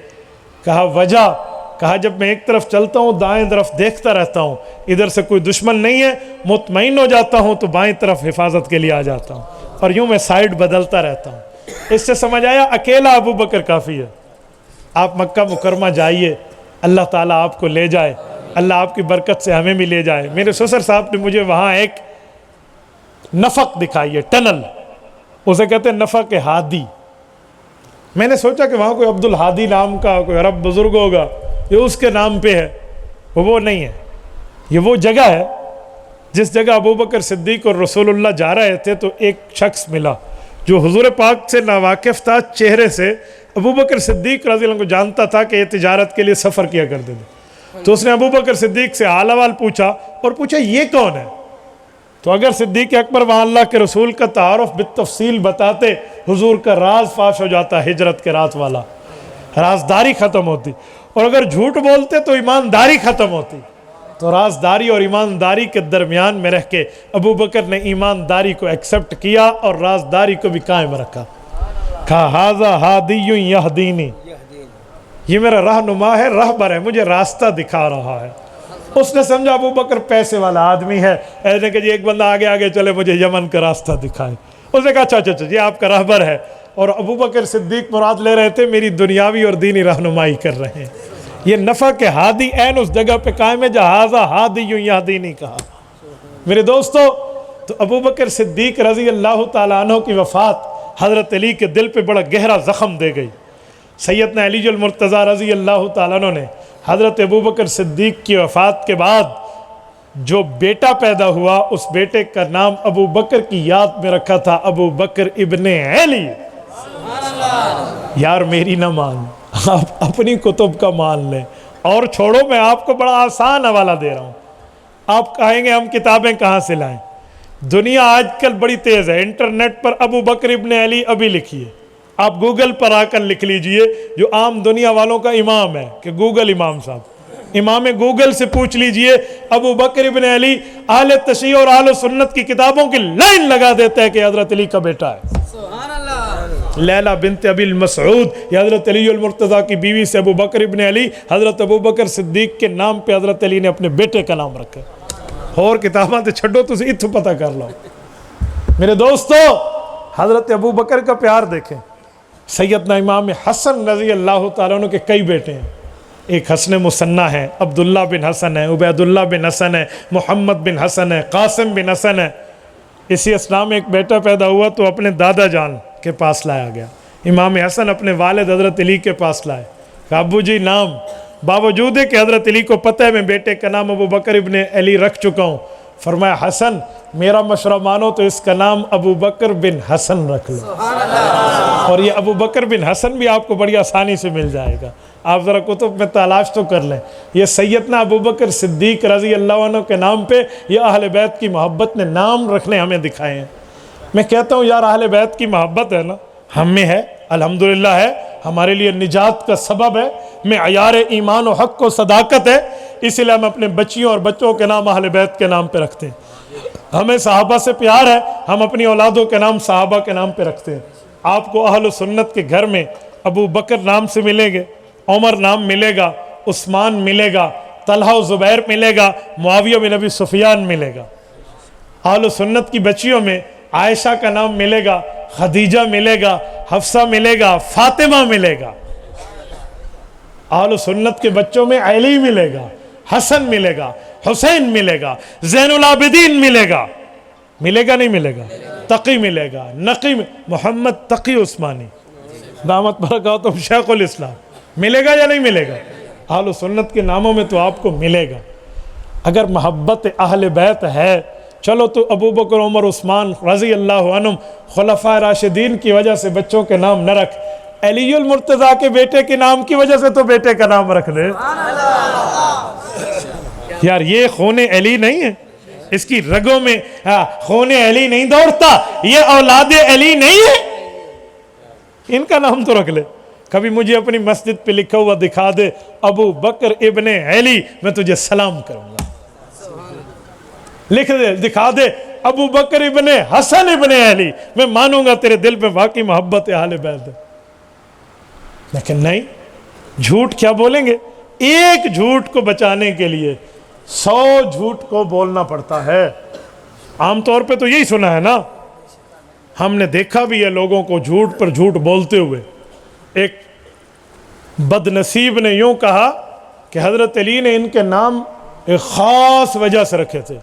کہا وجہ؟ کہا جب میں ایک طرف چلتا ہوں دائیں طرف دیکھتا رہتا ہوں، ادھر سے کوئی دشمن نہیں ہے، مطمئن ہو جاتا ہوں تو بائیں طرف حفاظت کے لیے آ جاتا ہوں، اور یوں میں سائیڈ بدلتا رہتا ہوں۔ اس سے سمجھ آیا اکیلا ابو بکر کافی ہے۔ آپ مکہ مکرمہ جائیے، اللہ تعالیٰ آپ کو لے جائے، اللہ آپ کی برکت سے ہمیں بھی لے جائے۔ میرے سسر صاحب نے مجھے وہاں ایک نفق دکھائی ہے، ٹنل، اسے کہتے ہیں نفق ہادی۔ میں نے سوچا کہ وہاں کوئی عبد الہادی نام کا کوئی عرب بزرگ ہوگا، یہ اس کے نام پہ ہے، وہ نہیں ہے، یہ وہ جگہ ہے جس جگہ ابو بکر صدیق اور رسول اللہ جا رہے تھے تو ایک شخص ملا جو حضور پاک سے ناواقف تھا چہرے سے۔ ابو بکر صدیق رضی اللہ عنہ کو جانتا تھا کہ یہ تجارت کے لیے سفر کیا کرتے تھے، تو اس نے ابو بکر صدیق سے حال احوال پوچھا اور پوچھا یہ کون ہے؟ تو اگر صدیق اکبر وہاں اللہ کے رسول کا تعارف بالتفصیل بتاتے، حضور کا راز فاش ہو جاتا، ہجرت کے رات والا رازداری ختم ہوتی، اور اگر جھوٹ بولتے تو ایمانداری ختم ہوتی۔ تو رازداری اور ایمانداری کے درمیان میں رہ کے ابو بکر نے ایمانداری کو ایکسپٹ کیا اور رازداری کو بھی قائم رکھا۔ کہا ھذا ہادی یہدینی، یہ میرا رہنما ہے، رہبر ہے، مجھے راستہ دکھا رہا ہے۔ اس نے سمجھا ابو بکر پیسے والا آدمی ہے، ایسے کہ جی ایک بندہ آگے آگے چلے مجھے یمن کا راستہ دکھائے۔ اس نے کہا اچھا یہ آپ کا رہبر ہے، اور ابو بکر صدیق مراد لے رہے تھے میری دنیاوی اور دینی رہنمائی کر رہے ہیں۔ یہ نفع کے ہادی عین اس جگہ پہ قائم ہے جہاں ھذا ہادی یہدینی کہا۔ میرے دوستو، تو ابو بکر صدیق رضی اللہ تعالیٰ عنہ کی وفات حضرت علی کے دل پہ بڑا گہرا زخم دے گئی۔ سیدنا علی المرتضیٰ رضی اللہ تعالیٰ عنہ نے حضرت ابو بکر صدیق کی وفات کے بعد جو بیٹا پیدا ہوا اس بیٹے کا نام ابو بکر کی یاد میں رکھا تھا ابو بکر ابن علی۔ یار میری نہ مان، آپ اپنی کتب کا مان لیں، اور چھوڑو میں آپ کو بڑا آسان حوالہ دے رہا ہوں۔ آپ کہیں گے ہم کتابیں کہاں سے لائیں؟ دنیا آج کل بڑی تیز ہے، انٹرنیٹ پر ابو بکر ابن علی ابھی لکھیے، آپ گوگل پر آ کر لکھ لیجئے، جو عام دنیا والوں کا امام ہے کہ گوگل امام صاحب، امام گوگل سے پوچھ لیجئے ابو بکر ابن علی اہل تشیع اور اہل سنت کی کتابوں کی لائن لگا دیتا ہے کہ حضرت علی کا بیٹا ہے۔ سبحان اللہ۔ لیلہ بنت ابی المسعود، یہ حضرت علی المرتضیٰ کی بیوی سے ابو بکر ابن علی، حضرت ابو بکر صدیق کے نام پہ حضرت علی نے اپنے بیٹے کا نام رکھا۔ اور کتاباں تے چھڈو، تسی اتھو پتہ کر لو۔ میرے دوستو، حضرت ابو بکر کا پیار دیکھیں۔ سیدنا امام حسن رضی اللہ تعالیٰ عنہ کے کئی بیٹے ہیں، ایک حسن مثنی ہے، عبداللہ بن حسن ہے، عبید اللہ بن حسن ہے، محمد بن حسن ہے، قاسم بن حسن ہے۔ اسی اسنا میں ایک بیٹا پیدا ہوا تو اپنے دادا جان کے پاس لایا گیا، امام حسن اپنے والد حضرت علی کے پاس لائے، کہا ابو جی نام، باوجود ہے کہ حضرت علی کو پتہ ہے میں بیٹے کا نام ابو بکر ابن علی رکھ چکا ہوں، فرمایا حسن میرا مشورہ مانو تو اس کا نام ابو بکر بن حسن رکھ لو۔ اور یہ ابو بکر بن حسن بھی آپ کو بڑی آسانی سے مل جائے گا، آپ ذرا کتب میں تلاش تو کر لیں۔ یہ سیدنا ابو بکر صدیق رضی اللہ عنہ کے نام پہ یہ اہل بیت کی محبت نے نام رکھنے ہمیں دکھائے ہیں۔ میں کہتا ہوں یار اہل بیت کی محبت ہے نا، ہم میں ہے، الحمدللہ ہے، ہمارے لیے نجات کا سبب ہے، معیار ایمان و حق و صداقت ہے، اس لیے ہم اپنے بچیوں اور بچوں کے نام اہل بیت کے نام پہ رکھتے ہیں۔ ہمیں صحابہ سے پیار ہے، ہم اپنی اولادوں کے نام صحابہ کے نام پہ رکھتے ہیں۔ آپ کو اہل سنت کے گھر میں ابو بکر نام سے ملیں گے، عمر نام ملے گا، عثمان ملے گا، طلحہ و زبیر ملے گا، معاویہ بن ابی سفیان ملے گا۔ اہل سنت کی بچیوں میں عائشہ کا نام ملے گا، خدیجہ ملے گا، حفصہ ملے گا، فاطمہ ملے گا۔ اہل سنت کے بچوں میں علی ملے گا، حسن ملے گا، حسین ملے گا، زین العابدین ملے گا، ملے گا نہیں ملے گا، تقی ملے گا، نقی محمد تقی عثمانی دامت برکاتہم شیخ الاسلام، ملے گا یا نہیں ملے گا؟ اہل سنت کے ناموں میں تو آپ کو ملے گا۔ اگر محبت اہل بیت ہے، چلو تو ابو بکر عمر عثمان رضی اللہ عنہم خلفائے راشدین کی وجہ سے بچوں کے نام نہ رکھ، علی المرتضیٰ کے بیٹے کے نام کی وجہ سے تو بیٹے کا نام رکھ لے۔ یار یہ خون علی نہیں ہے، اس کی رگوں میں خون علی نہیں دوڑتا، یہ اولاد علی نہیں ہے، ان کا نام تو رکھ لے۔ کبھی مجھے اپنی مسجد پہ لکھا ہوا دکھا دے ابو بکر ابن علی، میں تجھے سلام کروں گا۔ لکھ دے، دکھا دے ابو بکر ابن حسن ابن علی، میں مانوں گا تیرے دل میں واقعی محبت اہل بیت ہے۔ لیکن نہیں، جھوٹ کیا بولیں گے؟ ایک جھوٹ کو بچانے کے لیے 100 جھوٹ کو بولنا پڑتا ہے۔ عام طور پہ تو یہی سنا ہے نا، ہم نے دیکھا بھی ہے لوگوں کو جھوٹ پر جھوٹ بولتے ہوئے۔ ایک بد نصیب نے یوں کہا کہ حضرت علی نے ان کے نام ایک خاص وجہ سے رکھے تھے،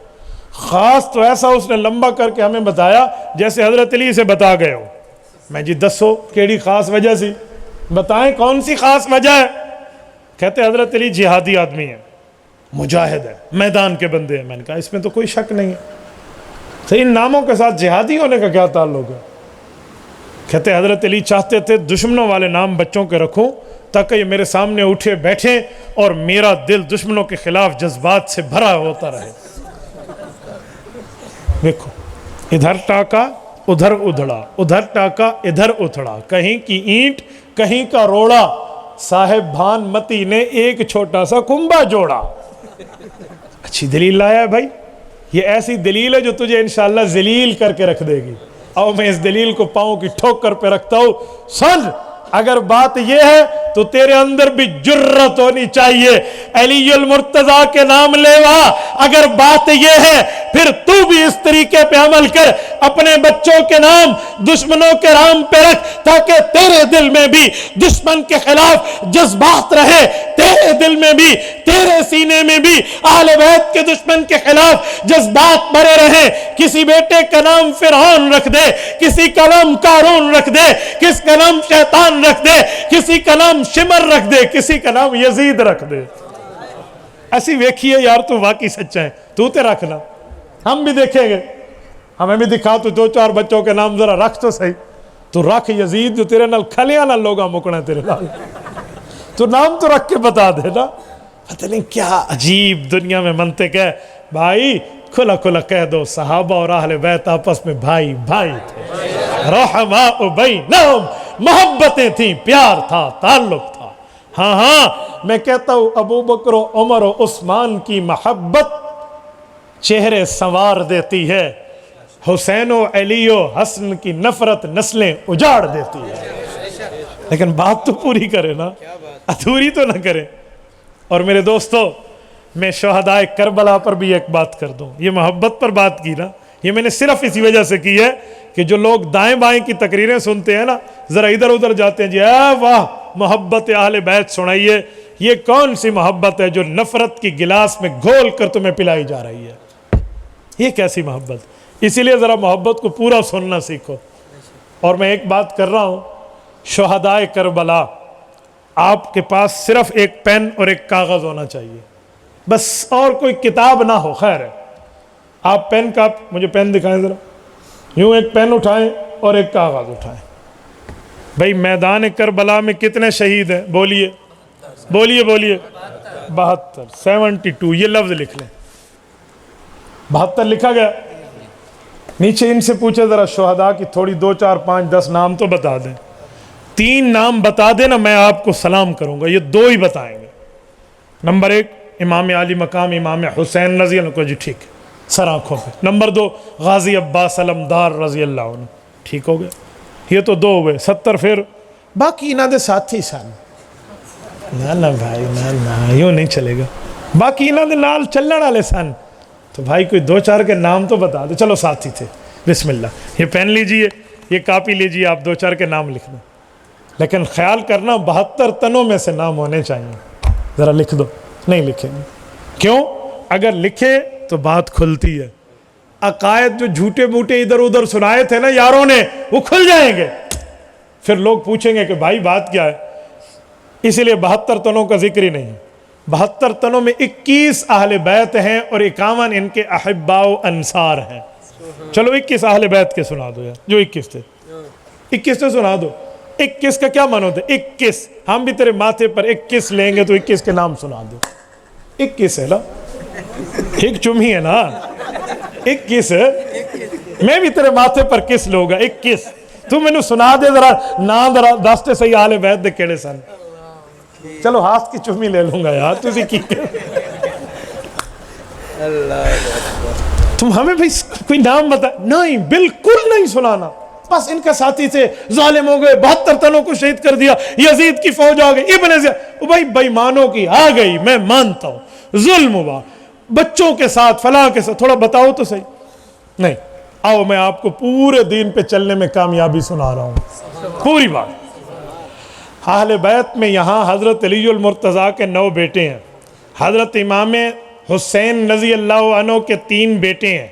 خاص تو ایسا اس نے لمبا کر کے ہمیں بتایا جیسے حضرت علی سے بتا گئے ہو۔ میں جی دسو کیڑی خاص وجہ سی، بتائیں کون سی خاص وجہ ہے؟ کہتے حضرت علی جہادی آدمی ہے، مجاہد ہے، میدان کے بندے ہیں۔ میں نے کہا اس میں تو کوئی شک نہیں ہے، تو ان ناموں کے ساتھ جہادی ہونے کا کیا تعلق ہے؟ کہتے حضرت علی چاہتے تھے دشمنوں والے نام بچوں کے رکھوں تاکہ یہ میرے سامنے اٹھے بیٹھیں اور میرا دل دشمنوں کے خلاف جذبات سے بھرا ہوتا رہے۔ دیکھو ادھر ٹاکا ادھر ادھڑا، ادھر ٹاکا ادھر اتھڑا، کہیں کی اینٹ کہیں کا روڑا، صاحب بھان متی نے ایک چھوٹا سا کنبا جوڑا۔ اچھی دلیل لایا ہے بھائی، یہ ایسی دلیل ہے جو تجھے انشاءاللہ ذلیل کر کے رکھ دے گی۔ اور میں اس دلیل کو پاؤں کی ٹھوکر پہ رکھتا ہوں، سن اگر بات یہ ہے تو تیرے اندر بھی جرت ہونی چاہیے، علی المرتضیٰ کے نام لیوا۔ اگر بات یہ ہے پھر تو بھی اس طریقے پہ عمل کر، اپنے بچوں کے نام دشمنوں کے نام پہ رکھ تاکہ تیرے دل میں بھی دشمن کے خلاف جذبات رہے، تیرے دل میں بھی، تیرے سینے میں بھی اہل بیت کے دشمن کے خلاف جذبات بھرے رہیں۔ کسی بیٹے کا نام فرعون رکھ دے، کسی کا نام قارون رکھ دے، کس کا نام شیطان رکھ دے، کسی کا نام شمر رکھ دے، کسی کا نام یزید رکھ دے۔ ایسی ویکھیے یار تو واقعی سچا ہے، تو تے رکھنا، ہم بھی دیکھیں گے، ہمیں بھی دکھا تو 2-4 بچوں کے نام ذرا رکھ تو صحیح۔ تو رکھ یزید جو تیرے نال کھلیاں نال لوگاں مکنا تیرے نال، تو نام تو رکھ کے بتا دے نا۔ پتہ نہیں کیا عجیب دنیا میں منطق ہے بھائی، کھلا کھلا کہہ دو صحابہ اور اہل بیت آپس میں بھائی بھائی تھے، رحماء بینہم، محبتیں تھیں، پیار تھا، تعلق تھا۔ ہاں ہاں میں کہتا ہوں ابو بکر و عمر و عثمان کی محبت چہرے سنوار دیتی ہے، حسین و علی و حسن کی نفرت نسلیں اجاڑ دیتی ہے۔ لیکن بات تو پوری کرے نا، ادھوری تو نہ کرے۔ اور میرے دوستو، میں شہدائے کربلا پر بھی ایک بات کر دوں، یہ محبت پر بات کی نا، یہ میں نے صرف اسی وجہ سے کی ہے کہ جو لوگ دائیں بائیں کی تقریریں سنتے ہیں نا، ذرا ادھر ادھر جاتے ہیں، جی اے واہ محبت اہل بیت سنائیے، یہ کون سی محبت ہے جو نفرت کی گلاس میں گھول کر تمہیں پلائی جا رہی ہے؟ یہ کیسی محبت؟ اسی لیے ذرا محبت کو پورا سننا سیکھو۔ اور میں ایک بات کر رہا ہوں، شہدائے کربلا، آپ کے پاس صرف ایک پین اور ایک کاغذ ہونا چاہیے، بس، اور کوئی کتاب نہ ہو، خیر ہے۔ آپ پین کا، مجھے پین دکھائیں ذرا، یوں ایک پین اٹھائیں اور ایک کاغذ اٹھائیں۔ بھئی میدان کربلا میں کتنے شہید ہیں؟ بولیے بولیے بولیے، 72، 72، یہ لفظ لکھ لیں، 72 لکھا گیا۔ نیچے ان سے پوچھے ذرا شہداء کی تھوڑی 2 4 5 10 نام تو بتا دیں، 3 نام بتا دیں نا، میں آپ کو سلام کروں گا، یہ 2 ہی بتائیں گے۔ نمبر 1 امام علی مقام امام حسین رضی اللہ عنہ، جی ٹھیک ہے، سر آنکھوں پہ۔ نمبر 2 غازی عباس علمدار رضی اللہ عنہ، ٹھیک ہو گیا، یہ تو 2 ہوئے، 70 پھر باقی انہاں دے ساتھی سن۔ نہ بھائی نہ یوں نہیں چلے گا، باقی انہاں دے نال چلن والے سن، تو بھائی کوئی 2 4 کے نام تو بتا دے۔ چلو ساتھی تھے، بسم اللہ، یہ پین لیجئے، یہ کاپی لیجئے، آپ 2 4 کے نام لکھ دیں، لیکن خیال کرنا 72 تنوں میں سے نام ہونے چاہیے، ذرا لکھ دو۔ نہیں لکھیں گے، کیوں؟ اگر لکھے تو بات کھلتی ہے، عقائد جو جھوٹے موٹے ادھر ادھر سنائے تھے نا یاروں نے، وہ کھل جائیں گے، پھر لوگ پوچھیں گے کہ بھائی بات کیا ہے۔ اسی لیے 72 تنوں کا ذکر ہی نہیں ہے۔ 72 تنوں میں 21 اہل بیت ہیں اور 51 ان کے احباء و انصار ہیں۔ چلو 21 اہل بیت کے سنا دو یار، جو 21 تھے، 21 تو سنا دو۔ 21 کا کیا معنی ہوتا ہے؟ 21، ہم بھی تیرے ماتھے پر 21 لیں گے تو 21 کے نام سنا دو۔ 21 ہے نا، ایک چم ہی ہے نا، 21 ہے، میں بھی تیرے ماتھے پر کس لوں گا، 21 تو میں نے سنا دے ذرا نا، ذرا دستے صحیح اہل بیت دے کیڑے سن۔ چلو ہاتھ کی چمی لے لوں گا یار، تسی کی تم ہمیں بھی کوئی نام بتا؟ نہیں، بالکل نہیں سنانا، بس ان کے ساتھی تھے، ظالم ہو گئے، 72 تنوں کو شہید کر دیا، یزید کی فوج آ گئی، ابن زیاد، بھائی بےمانوں کی آ گئی، میں مانتا ہوں، ظلم ہوا بچوں کے ساتھ، فلاں کے ساتھ، تھوڑا بتاؤ تو صحیح۔ نہیں، آؤ میں آپ کو پورے دین پہ چلنے میں کامیابی سنا رہا ہوں، پوری بات۔ اہل بیت میں یہاں حضرت علی المرتضیٰ کے 9 بیٹے ہیں، حضرت امام حسین رضی اللہ عنہ کے 3 بیٹے ہیں،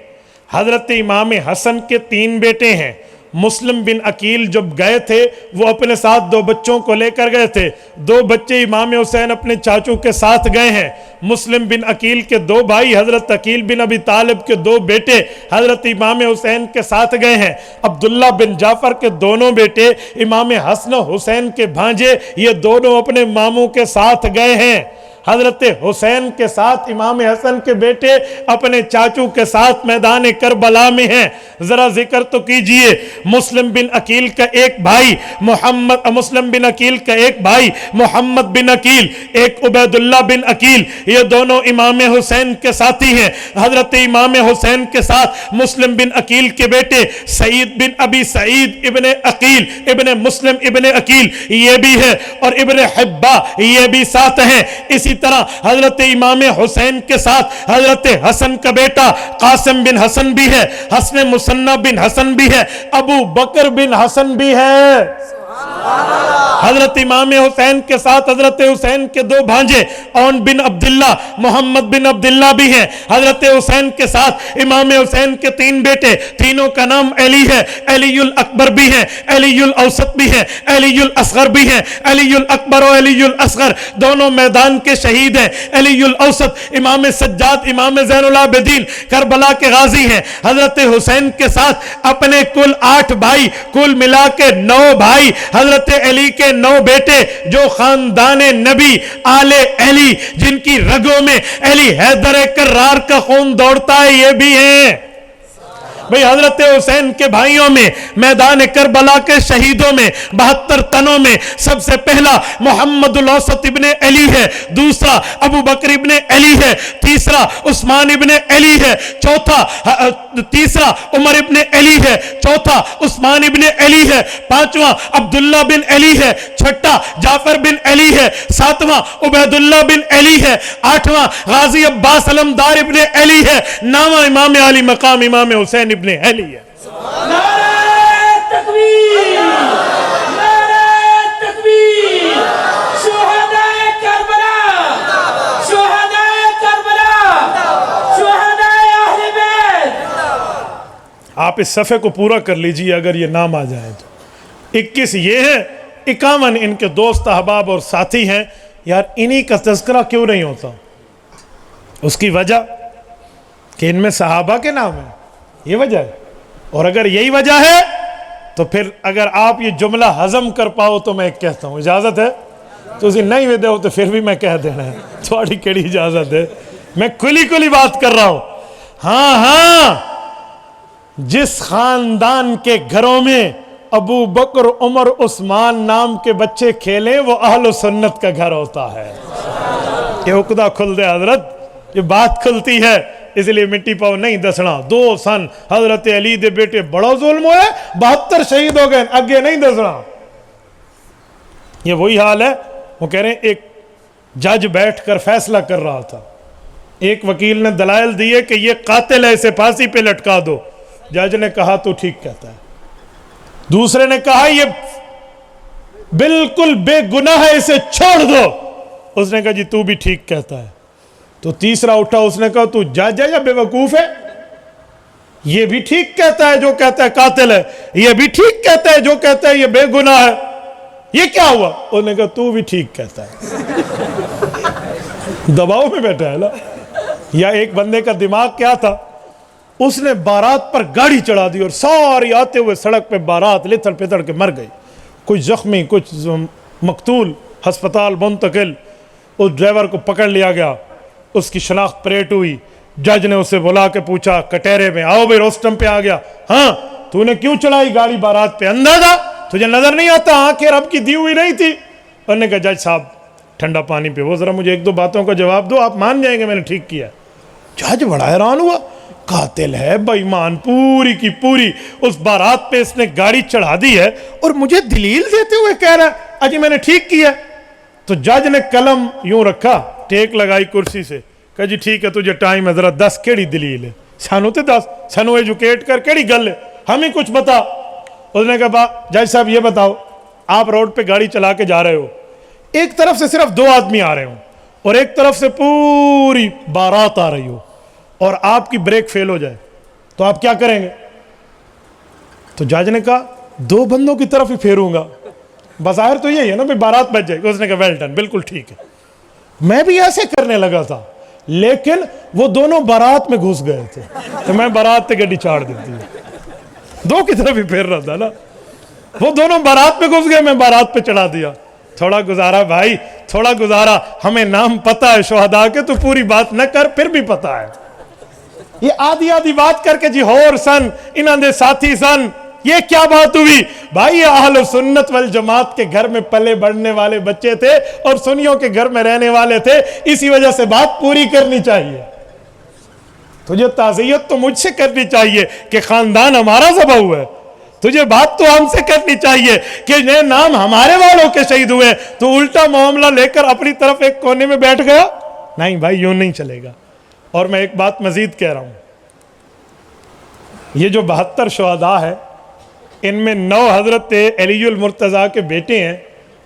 حضرت امام حسن کے 3 بیٹے ہیں۔ مسلم بن عقیل جب گئے تھے وہ اپنے ساتھ 2 بچوں کو لے کر گئے تھے، 2 بچے امام حسین اپنے چاچو کے ساتھ گئے ہیں۔ مسلم بن عقیل کے 2 بھائی، حضرت عقیل بن ابی طالب کے 2 بیٹے حضرت امام حسین کے ساتھ گئے ہیں۔ عبداللہ بن جعفر کے دونوں بیٹے امام حسن و حسین کے بھانجے، یہ دونوں اپنے ماموں کے ساتھ گئے ہیں۔ حضرت حسین کے ساتھ امام حسن کے بیٹے اپنے چاچو کے ساتھ میدان کربلا میں ہیں۔ ذرا ذکر تو کیجئے، مسلم بن عقیل کا ایک بھائی مسلم بن عقیل کا ایک بھائی محمد بن عقیل، ایک عبید اللہ بن عقیل، یہ دونوں امام حسین کے ساتھی ہیں۔ حضرت امام حسین کے ساتھ مسلم بن عقیل کے بیٹے سعید بن ابی سعید ابن عقیل ابن مسلم ابن عقیل یہ بھی ہے، اور ابن حبہ یہ بھی ساتھ ہیں۔ اسی طرح حضرت امام حسین کے ساتھ حضرت حسن کا بیٹا قاسم بن حسن بھی ہے، حسن مصنع بن حسن بھی ہے، ابو بکر بن حسن بھی ہے۔ حضرت امام حسین کے ساتھ حضرت حسین کے 2 بھانجے اون بن عبداللہ محمد بن عبداللہ بھی ہیں۔ حضرت حسین کے ساتھ امام حسین کے 3 بیٹے، تینوں کا نام علی ہے، علی الاکبر بھی ہیں، علی الاوسط بھی ہیں، علی الاصغر بھی ہیں۔ علی الاکبر و علی الاصغر دونوں میدان کے شہید ہیں۔ علی الاوسط امام سجاد امام زین العابدین کربلا کے غازی ہیں۔ حضرت حسین کے ساتھ اپنے کل 8 بھائی، کل ملا کے 9 بھائی حضرت علی کے 9 بیٹے جو خاندان نبی آل علی جن کی رگوں میں علی حیدر کرار کا خون دوڑتا ہے یہ بھی ہیں بھئی حضرت حسین کے بھائیوں میں میدان کربلا کے شہیدوں میں 72 تنوں میں سب سے پہلا محمد الاوسط ابن علی ہے دوسرا ابو بکر ابن علی ہے تیسرا عثمان ابن علی ہے تیسرا عمر ابن علی ہے چوتھا عثمان ابن علی ہے پانچواں عبداللہ بن علی ہے چھٹا جعفر بن علی ہے ساتواں عبیداللہ بن علی ہے آٹھواں غازی عباس علمدار ابن علی ہے نواں امام علی مقام امام حسین ابن علی ہے نعرہ تکبیر نعرہ تکبیر شہداء کربلا شہداء کربلا شہداء اہل بیت آپ اس صفحے کو پورا کر لیجئے اگر یہ نام آ جائے تو 21 یہ ہیں 51 ان کے دوست احباب اور ساتھی ہیں یار انہی کا تذکرہ کیوں نہیں ہوتا اس کی وجہ کہ ان میں صحابہ کے نام ہیں یہ وجہ ہے اور اگر یہی وجہ ہے تو پھر اگر آپ یہ جملہ ہضم کر پاؤ تو میں کہتا ہوں اجازت ہے تو اسی نہیں ویدے ہو تو پھر بھی میں کہہ دینا ہے تھوڑی کیڑی اجازت ہے میں کھلی بات کر رہا ہوں ہاں جس خاندان کے گھروں میں ابو بکر عمر عثمان نام کے بچے کھیلیں وہ اہل سنت کا گھر ہوتا ہے یہ عقدہ کھل دے حضرت یہ بات کھلتی ہے اس لیے مٹی پاؤ نہیں دسنا 2 سن حضرت علی دے بیٹے بڑا ظلم ہوئے 72 شہید ہو گئے اگے نہیں دسنا یہ وہی حال ہے وہ کہہ رہے ہیں ایک جج بیٹھ کر فیصلہ کر رہا تھا ایک وکیل نے دلائل دیے کہ یہ قاتل ہے اسے پھانسی پہ لٹکا دو جج نے کہا تو ٹھیک کہتا ہے دوسرے نے کہا یہ بالکل بے گناہ ہے اسے چھوڑ دو اس نے کہا جی تو بھی ٹھیک کہتا ہے تو تیسرا اٹھا اس نے کہا تو جج ہے یا بے وقوف ہے یہ بھی ٹھیک کہتا ہے جو کہتا ہے قاتل ہے یہ بھی ٹھیک کہتا ہے جو کہتا ہے یہ بے گناہ ہے یہ کیا ہوا اس نے کہا تو بھی ٹھیک کہتا ہے دباؤ میں بیٹھا ہے نا یا ایک بندے کا دماغ کیا تھا اس نے بارات پر گاڑی چڑھا دی اور ساری آتے ہوئے سڑک پہ بارات لتڑ پتڑ کے مر گئی کچھ زخمی کچھ مقتول ہسپتال منتقل اس ڈرائیور کو پکڑ لیا گیا اس کی شناخت پریٹ ہوئی جج نے اسے بلا کے پوچھا کٹہرے میں آؤ بھائی روسٹم پہ آ گیا ہاں تو نے کیوں چڑھائی گاڑی بارات پہ اندازہ تجھے نظر نہیں آتا آنکھیں رب کی دی ہوئی نہیں تھی انہوں نے کہا جج صاحب ٹھنڈا پانی پہ وہ ذرا مجھے 1-2 باتوں کا جواب دو آپ مان جائیں گے میں نے ٹھیک کیا جج بڑا حیران ہوا قاتل ہے بے ایمان پوری کی پوری اس بارات پہ اس نے گاڑی چڑھا دی ہے اور مجھے دلیل دیتے ہوئے کہہ رہا ہے اجی میں نے ٹھیک کیا تو جج نے قلم یوں رکھا ٹیک لگائی کرسی سے کہا جی ٹھیک ہے تجھے ٹائم ہے ذرا 10 کیڑی دلیل ہے سانو تے 10 سانو ایجوکیٹ کر کیڑی گل ہے ہمیں کچھ بتا اس نے کہا جج صاحب یہ بتاؤ آپ روڈ پہ گاڑی چلا کے جا رہے ہو ایک طرف سے صرف 2 آدمی آ رہے ہوں اور ایک طرف سے پوری بارات آ رہی ہو اور آپ کی بریک فیل ہو جائے تو آپ کیا کریں گے تو جج نے کہا 2 بندوں کی طرف ہی پھیروں گا بظاہر تو یہی ہے نا بارات بچ جائے گی اس نے کہا ویل ڈن بالکل ٹھیک ہے میں بھی ایسے کرنے لگا تھا لیکن وہ دونوں بارات میں گھس گئے تھے تو میں بارات تے گڈی چاڑ دیتی ہے 2 کی طرف ہی پھیر رہا تھا نا وہ دونوں بارات میں گھس گئے میں بارات پہ چڑھا دیا تھوڑا گزارا بھائی تھوڑا گزارا ہمیں نام پتا ہے شہداء کے تو پوری بات نہ کر پھر بھی پتا ہے یہ آدھی بات کر کے جی ہور سن انہاں دے ساتھی سن یہ کیا بات ہوئی بھائی یہ اہل سنت والجماعت کے گھر میں پلے بڑھنے والے بچے تھے اور سنیوں کے گھر میں رہنے والے تھے اسی وجہ سے بات پوری کرنی چاہیے تجھے تعزیت تو مجھ سے کرنی چاہیے کہ خاندان ہمارا ذبح ہوا ہے تجھے بات تو ہم سے کرنی چاہیے کہ یہ نام ہمارے والوں کے شہید ہوئے تو الٹا معاملہ لے کر اپنی طرف ایک کونے میں بیٹھ گیا نہیں بھائی یوں نہیں چلے گا اور میں ایک بات مزید کہہ رہا ہوں یہ جو 72 شہداء ہے ان میں 9 حضرت علی المرتضیٰ کے بیٹے ہیں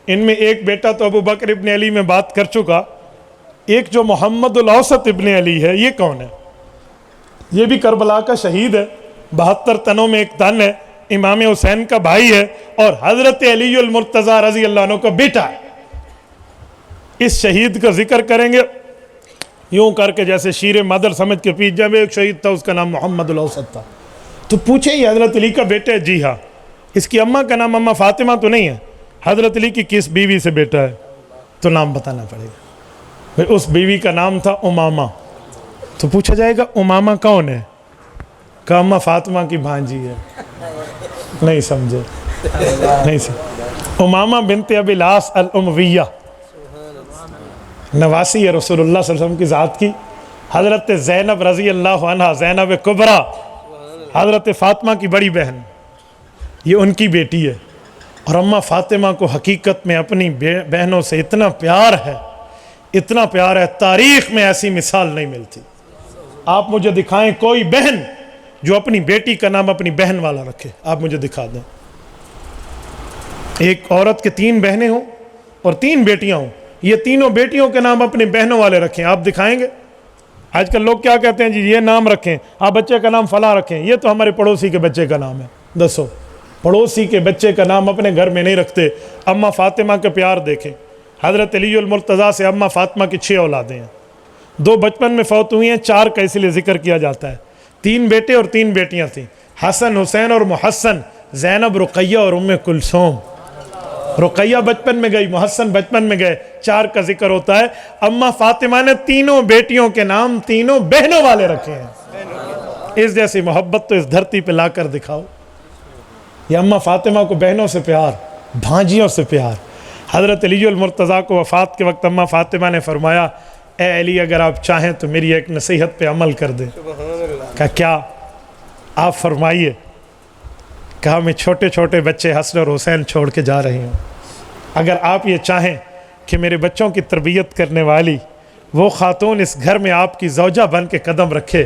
ان میں ایک بیٹا تو ابو بکر ابن علی میں بات کر چکا ایک جو محمد الاوسط ابن علی ہے یہ کون ہے یہ بھی کربلا کا شہید ہے 72 تنوں میں ایک تن ہے امام حسین کا بھائی ہے اور حضرت علی المرتضیٰ رضی اللہ عنہ کا بیٹا ہے اس شہید کا ذکر کریں گے یوں کر کے جیسے شیر مادر سمجھ کے پیچھے جب ایک شہید تھا اس کا نام محمد الاوسط تھا تو پوچھے یہ حضرت علی کا بیٹا ہے جی ہاں اس کی اماں کا نام اماں فاطمہ تو نہیں ہے، حضرت علی کی کس بیوی سے بیٹا ہے؟ تو نام بتانا پڑے گا۔ بھئی اس بیوی کا نام تھا امامہ، تو پوچھا جائے گا امامہ کون ہے؟ کہ اماں فاطمہ کی بھانجی ہے۔ نہیں سمجھے، نہیں سمجھے۔ امامہ بنت ابی العاص الامویہ، نواسی ہے رسول اللہ صلی اللہ علیہ وسلم کی ذات کی۔ حضرت زینب رضی اللہ عنہ، زینب کبریٰ، حضرت فاطمہ کی بڑی بہن، یہ ان کی بیٹی ہے۔ اور اماں فاطمہ کو حقیقت میں اپنی بہنوں سے اتنا پیار ہے، اتنا پیار ہے، تاریخ میں ایسی مثال نہیں ملتی۔ آپ مجھے دکھائیں کوئی بہن جو اپنی بیٹی کا نام اپنی بہن والا رکھے، آپ مجھے دکھا دیں۔ ایک عورت کے 3 بہنیں ہوں اور 3 بیٹیاں ہوں، یہ تینوں بیٹیوں کے نام اپنی بہنوں والے رکھیں، آپ دکھائیں گے؟ آج کل لوگ کیا کہتے ہیں جی یہ نام رکھیں، آپ بچے کا نام فلاں رکھیں، یہ تو ہمارے پڑوسی کے بچے کا نام ہے۔ دسو، پڑوسی کے بچے کا نام اپنے گھر میں نہیں رکھتے۔ اماں فاطمہ کا پیار دیکھیں، حضرت علی المرتضیٰ سے اماں فاطمہ کی 6 اولادیں ہیں، 2 بچپن میں فوت ہوئی ہیں، 4 کا اس لیے ذکر کیا جاتا ہے۔ 3 بیٹے اور 3 بیٹیاں تھیں، حسن، حسین اور محسن، زینب، رقیہ اور ام کلثوم۔ رقیہ بچپن میں گئی، محسن بچپن میں گئے، 4 کا ذکر ہوتا ہے۔ اماں فاطمہ نے تینوں بیٹیوں کے نام تینوں بہنوں والے رکھے ہیں۔ اس جیسی محبت تو اس دھرتی پہ لا کر دکھاؤ۔ یہ اماں فاطمہ کو بہنوں سے پیار، بھانجیوں سے پیار۔ حضرت علی المرتضیٰ کو وفات کے وقت اماں فاطمہ نے فرمایا، اے علی اگر آپ چاہیں تو میری ایک نصیحت پہ عمل کر دیں۔ کہا کیا؟ آپ فرمائیے۔ کہا میں چھوٹے چھوٹے بچے حسن اور حسین چھوڑ کے جا رہی ہوں، اگر آپ یہ چاہیں کہ میرے بچوں کی تربیت کرنے والی وہ خاتون اس گھر میں آپ کی زوجہ بن کے قدم رکھے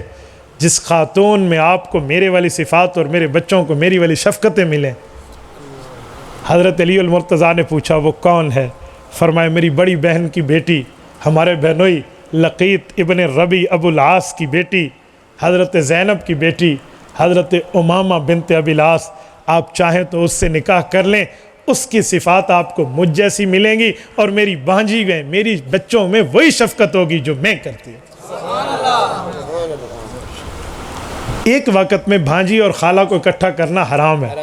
جس خاتون میں آپ کو میرے والی صفات اور میرے بچوں کو میری والی شفقتیں ملیں۔ حضرت علی المرتضیٰ نے پوچھا وہ کون ہے؟ فرمایا میری بڑی بہن کی بیٹی، ہمارے بہنوئی لقیط ابن ربی ابو العاص کی بیٹی، حضرت زینب کی بیٹی، حضرت امامہ بنت ابی العاص، آپ چاہیں تو اس سے نکاح کر لیں، اس کی صفات آپ کو مجھ جیسی ملیں گی اور میری بھانجی میں، میری بچوں میں وہی شفقت ہوگی جو میں کرتی ہوں۔ ایک وقت میں بھانجی اور خالہ کو اکٹھا کرنا حرام ہے،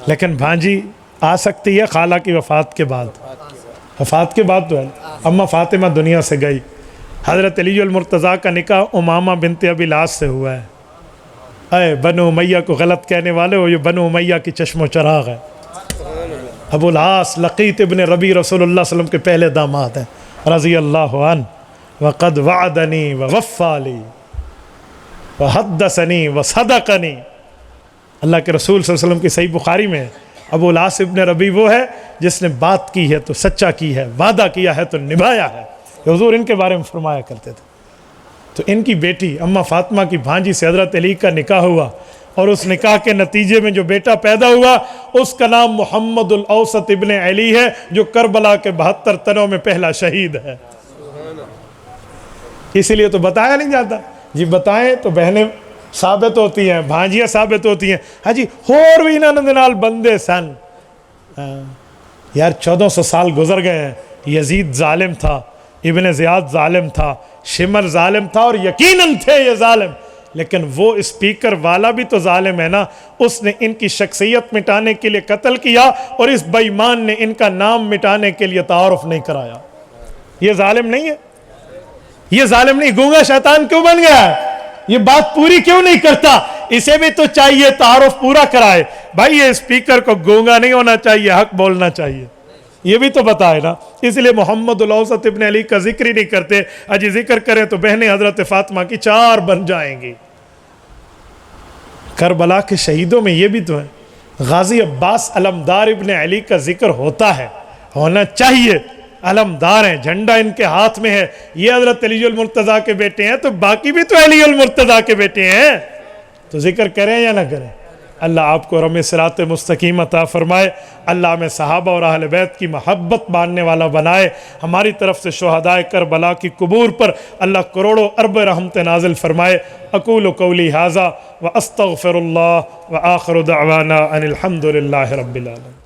لیکن بھانجی آ سکتی ہے خالہ کی وفات کے بعد۔ وفات کے بعد تو ہے، اماں فاطمہ دنیا سے گئی، حضرت علی المرتضیٰ کا نکاح امامہ بنت ابی العاص سے ہوا ہے۔ اے بنو امیہ کو غلط کہنے والے ہو، یہ بنو امیہ کی چشم و چراغ ہے۔ ابو العاص لقیط ابن ربی رسول اللہ صلی اللہ علیہ وسلم کے پہلے داماد ہیں، رضی اللہ عنہ۔ وقد وعدنی ووفا لی وحدثنی وصدقنی، اللہ کے رسول صلی اللہ علیہ وسلم کی صحیح بخاری میں ہے، ابو العاص ابن ربی وہ ہے جس نے بات کی ہے تو سچا کی ہے، وعدہ کیا ہے تو نبھایا ہے۔ حضور ان کے بارے میں فرمایا کرتے تھے۔ تو ان کی بیٹی اماں فاطمہ کی بھانجی سے حضرت علی کا نکاح ہوا، اور اس نکاح کے نتیجے میں جو بیٹا پیدا ہوا اس کا نام محمد الاوسط ابن علی ہے، جو کربلا کے 72 تنوں میں پہلا شہید ہے۔ اسی لیے تو بتایا نہیں جاتا، جی بتائیں تو بہنیں ثابت ہوتی ہیں، بھانجیاں ثابت ہوتی ہیں۔ ہاں جی اور بھی انہوں نے نال بندے سن، یار 1400 سال گزر گئے ہیں، یزید ظالم تھا، ابن زیاد ظالم تھا، شمر ظالم تھا، اور یقیناً تھے یہ ظالم، لیکن وہ اسپیکر والا بھی تو ظالم ہے نا، اس نے ان کی شخصیت مٹانے کے لیے قتل کیا، اور اس بے ایمان نے ان کا نام مٹانے کے لیے تعارف نہیں کرایا۔ یہ ظالم نہیں ہے؟ یہ ظالم نہیں، گونگا شیطان کیوں بن گیا ہے؟ یہ بات پوری کیوں نہیں کرتا؟ اسے بھی تو چاہیے تعارف پورا کرائے۔ بھائی یہ اسپیکر کو گونگا نہیں ہونا چاہیے، حق بولنا چاہیے، یہ بھی تو بتائے نا۔ اس لیے محمد الاوسط ابن علی کا ذکر ہی نہیں کرتے، اجی ذکر کریں تو بہنیں حضرت فاطمہ کی 4 بن جائیں گی۔ کربلا کے شہیدوں میں یہ بھی تو ہے، غازی عباس علمدار ابن علی کا ذکر ہوتا ہے، ہونا چاہیے، علمدار ہیں، جھنڈا ان کے ہاتھ میں ہے، یہ حضرت علی المرتضیٰ کے بیٹے ہیں، تو باقی بھی تو علی المرتضیٰ کے بیٹے ہیں، تو ذکر کریں یا نہ کریں؟ اللہ آپ کو رم صراط مستقیم عطا فرمائے، اللہ ہمیں صحابہ اور اہل بیت کی محبت ماننے والا بنائے، ہماری طرف سے شہدائے کربلا کی قبور پر اللہ کروڑوں ارب رحمت نازل فرمائے۔ اقول قولی ھذا واستغفر اللہ وآخر دعوانا ان الحمد للہ رب العالمین۔